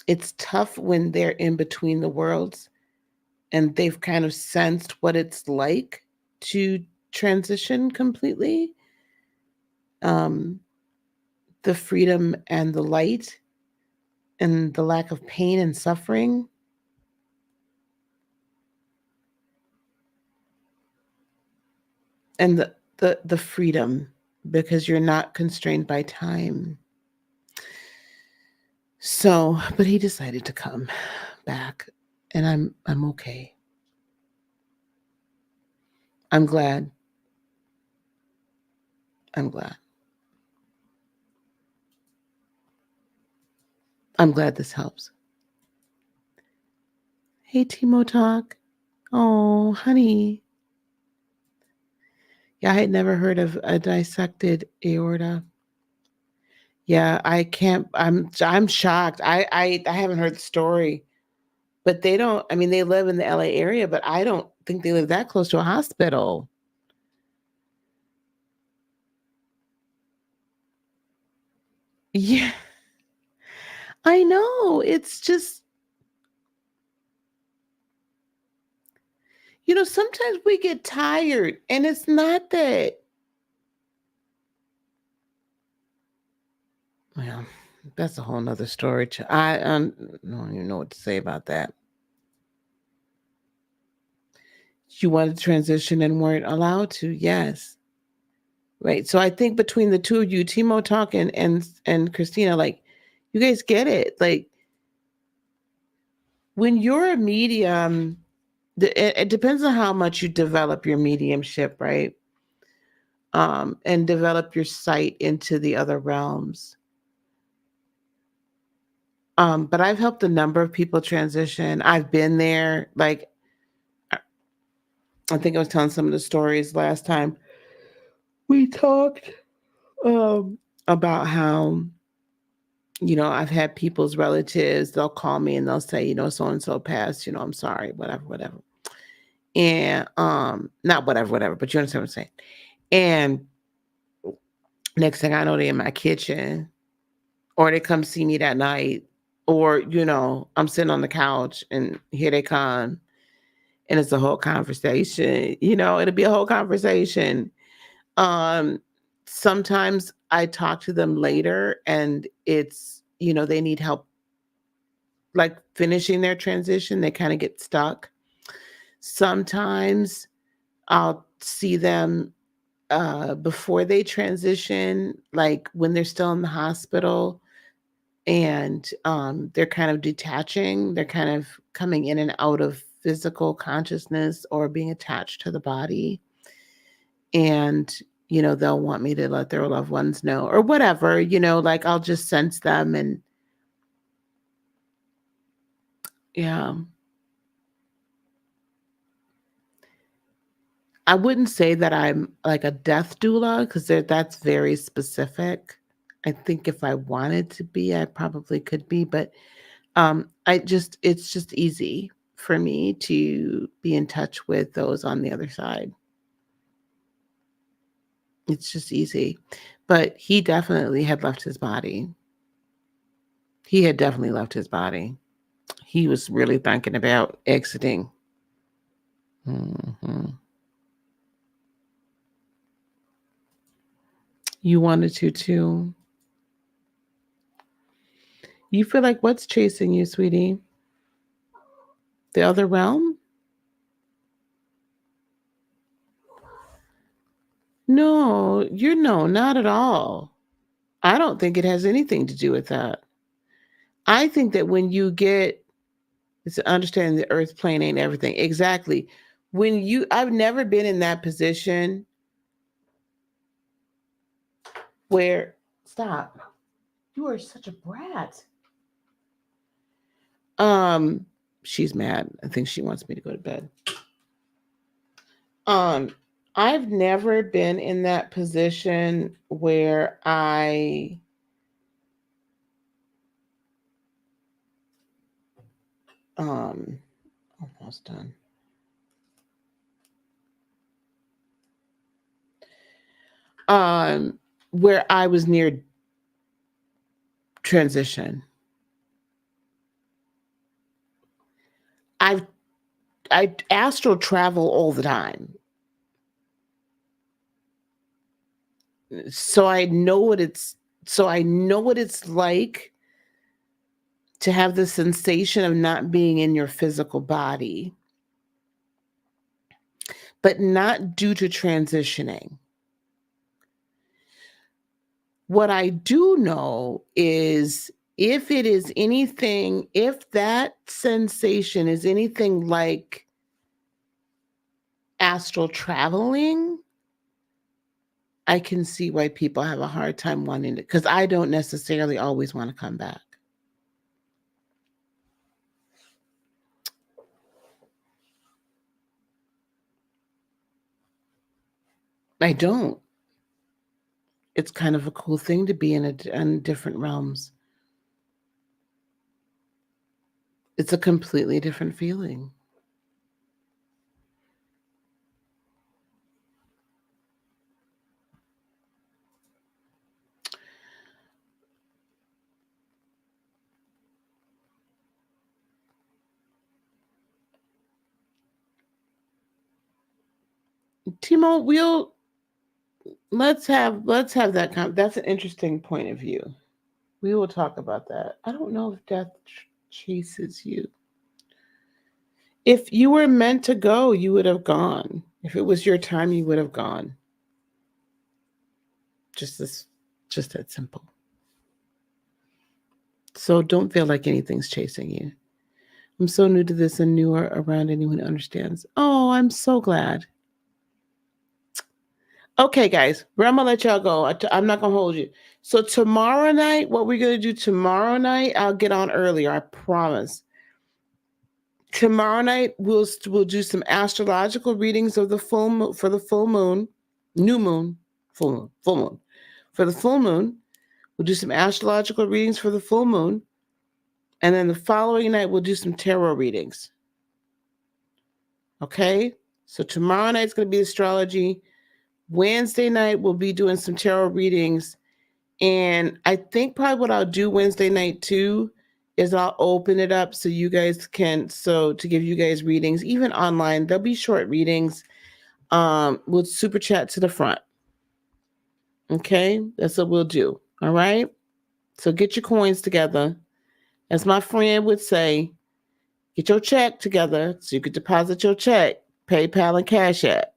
it's tough when they're in between the worlds and they've kind of sensed what it's like to transition completely. Um, the freedom and the light and the lack of pain and suffering. And the freedom because you're not constrained by time. So, but he decided to come back and I'm okay. I'm glad. I'm glad. I'm glad this helps. Hey, Timo Talk. Oh, honey. Yeah, I had never heard of a dissected aorta. Yeah, I can't. I'm shocked. I haven't heard the story, but they don't. I mean, they live in the LA area, but I don't think they live that close to a hospital. Yeah, I know. It's just, sometimes we get tired, and it's not that. Well, that's a whole nother story. I don't even know what to say about that. You wanted to transition and weren't allowed to. Yes. Right. So I think between the two of you, Timo talking and Christina, like, you guys get it. Like, when you're a medium, it depends on how much you develop your mediumship, right? And develop your sight into the other realms. But I've helped a number of people transition. I've been there. Like, I think I was telling some of the stories last time we talked, about how, I've had people's relatives, they'll call me and they'll say, so and so passed, I'm sorry, whatever, whatever. And not whatever, whatever, but you understand what I'm saying. And next thing I know, they're in my kitchen, or they come see me that night, or, I'm sitting on the couch and here they come. And it's a whole conversation, it'll be a whole conversation. Um, Sometimes I talk to them later and it's, they need help like finishing their transition. They kind of get stuck. Sometimes I'll see them before they transition, like when they're still in the hospital, and they're kind of detaching, they're kind of coming in and out of physical consciousness or being attached to the body. And, they'll want me to let their loved ones know or whatever, like I'll just sense them. And yeah, I wouldn't say that I'm like a death doula because that's very specific. I think if I wanted to be, I probably could be, but it's just easy for me to be in touch with those on the other side. It's just easy. But he definitely had left his body. He had definitely left his body. He was really thinking about exiting. Mhm. You wanted to too. You feel like what's chasing you, sweetie? The other realm? No, no, not at all. I don't think it has anything to do with that. I think that when you get, it's understanding the earth plane ain't everything. Exactly. I've never been in that position where, stop. You are such a brat. Um, she's mad. I think she wants me to go to bed. Um, I've never been in that position where I um almost done. Um, where I was near transition. I've I astral travel all the time. So I know what it's like to have the sensation of not being in your physical body, but not due to transitioning. What I do know is if that sensation is anything like astral traveling, I can see why people have a hard time wanting to, because I don't necessarily always want to come back. I don't. It's kind of a cool thing to be in different realms. It's a completely different feeling. Timo, let's have that that's an interesting point of view. We will talk about that. I don't know if death chases you. If you were meant to go, you would have gone. If it was your time, you would have gone. Just this, just that simple. So don't feel like anything's chasing you. I'm so new to this and newer around anyone who understands. Oh, I'm so glad. Okay, guys, I'm gonna let y'all go. I'm not gonna hold you. So tomorrow night, what we're gonna do tomorrow night, I'll get on earlier. I promise. Tomorrow night, we'll do some astrological readings of the full moon for the full moon, new moon, full moon. For the full moon, we'll do some astrological readings for the full moon, and then the following night we'll do some tarot readings. Okay, so tomorrow night's gonna be astrology. Wednesday night we'll be doing some tarot readings. And I think probably what I'll do Wednesday night too is I'll open it up so you guys can, so to give you guys readings, even online. There'll be short readings with super chat to the front. Okay, that's what we'll do. All right. So get your coins together. As my friend would say, get your check together so you can deposit your check, PayPal and Cash App.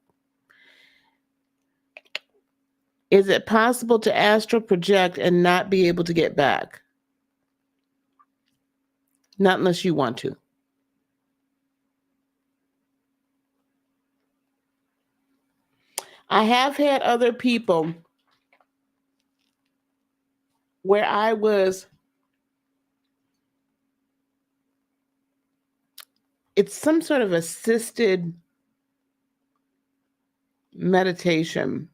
Is it possible to astral project and not be able to get back? Not unless you want to. I have had other people where it's some sort of assisted meditation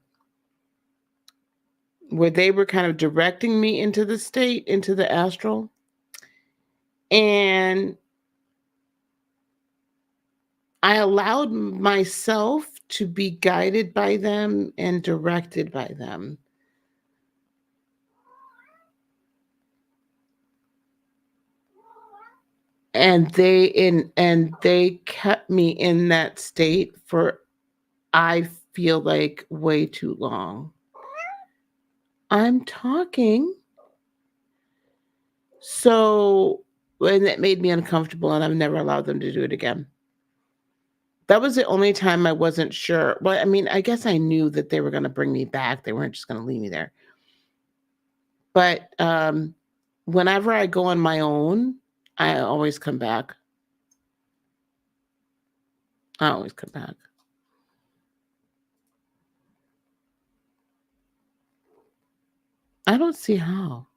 where they were kind of directing me into the state, into the astral. And I allowed myself to be guided by them and directed by them. And they kept me in that state for, I feel like, way too long. I'm talking. So, and it made me uncomfortable, and I've never allowed them to do it again. That was the only time I wasn't sure. Well, I mean, I guess I knew that they were going to bring me back. They weren't just going to leave me there. But whenever I go on my own, I always come back. I always come back. I don't see how.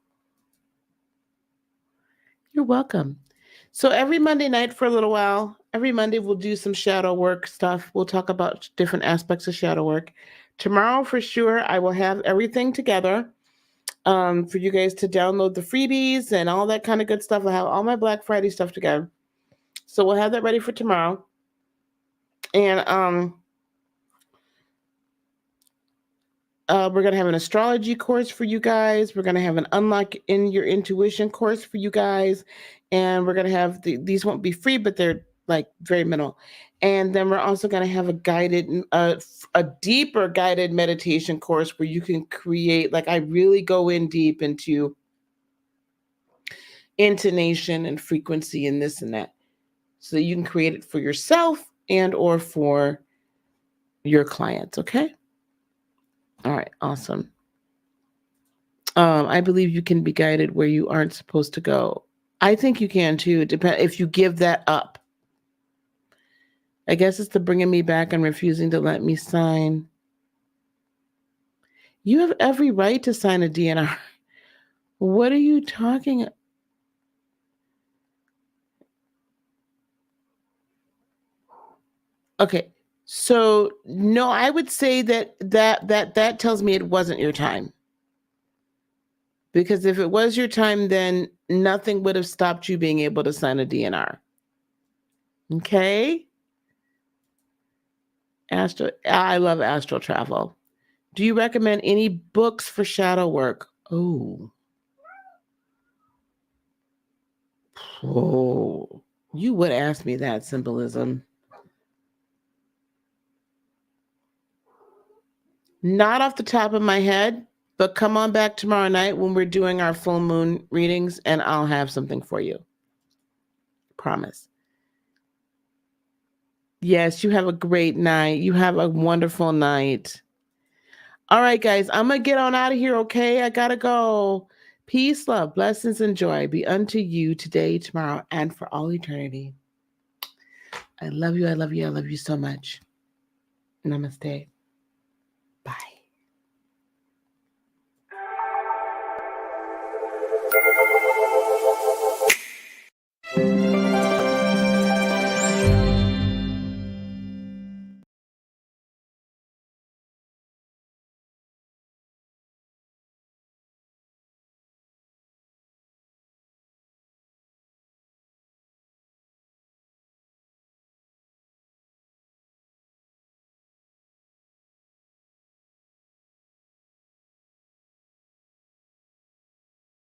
You're welcome. So every Monday night for a little while, every Monday we'll do some shadow work stuff. We'll talk about different aspects of shadow work. Tomorrow for sure, I will have everything together for you guys to download the freebies and all that kind of good stuff. I'll have all my Black Friday stuff together. So we'll have that ready for tomorrow. And we're going to have an astrology course for you guys. We're going to have an unlock in your intuition course for you guys. And we're going to have these won't be free, but they're like very minimal. And then we're also going to have a guided, a deeper guided meditation course where you can create, like I really go in deep into intonation and frequency and this and that. So that you can create it for yourself and or for your clients. Okay. All right. Awesome. I believe you can be guided where you aren't supposed to go. I think you can too. Depend if you give that up. I guess it's the bringing me back and refusing to let me sign. You have every right to sign a DNR. What are you talking? Okay, So no, I would say that tells me it wasn't your time. Because if it was your time, then nothing would have stopped you being able to sign a DNR. Okay? I love astral travel. Do you recommend any books for shadow work? Oh. Oh. You would ask me that, symbolism. Not off the top of my head, but come on back tomorrow night when we're doing our full moon readings and I'll have something for you. Promise. Yes, you have a great night. You have a wonderful night. All right, guys, I'm going to get on out of here, okay? I got to go. Peace, love, blessings, and joy be unto you today, tomorrow, and for all eternity. I love you. I love you. I love you so much. Namaste. Bye.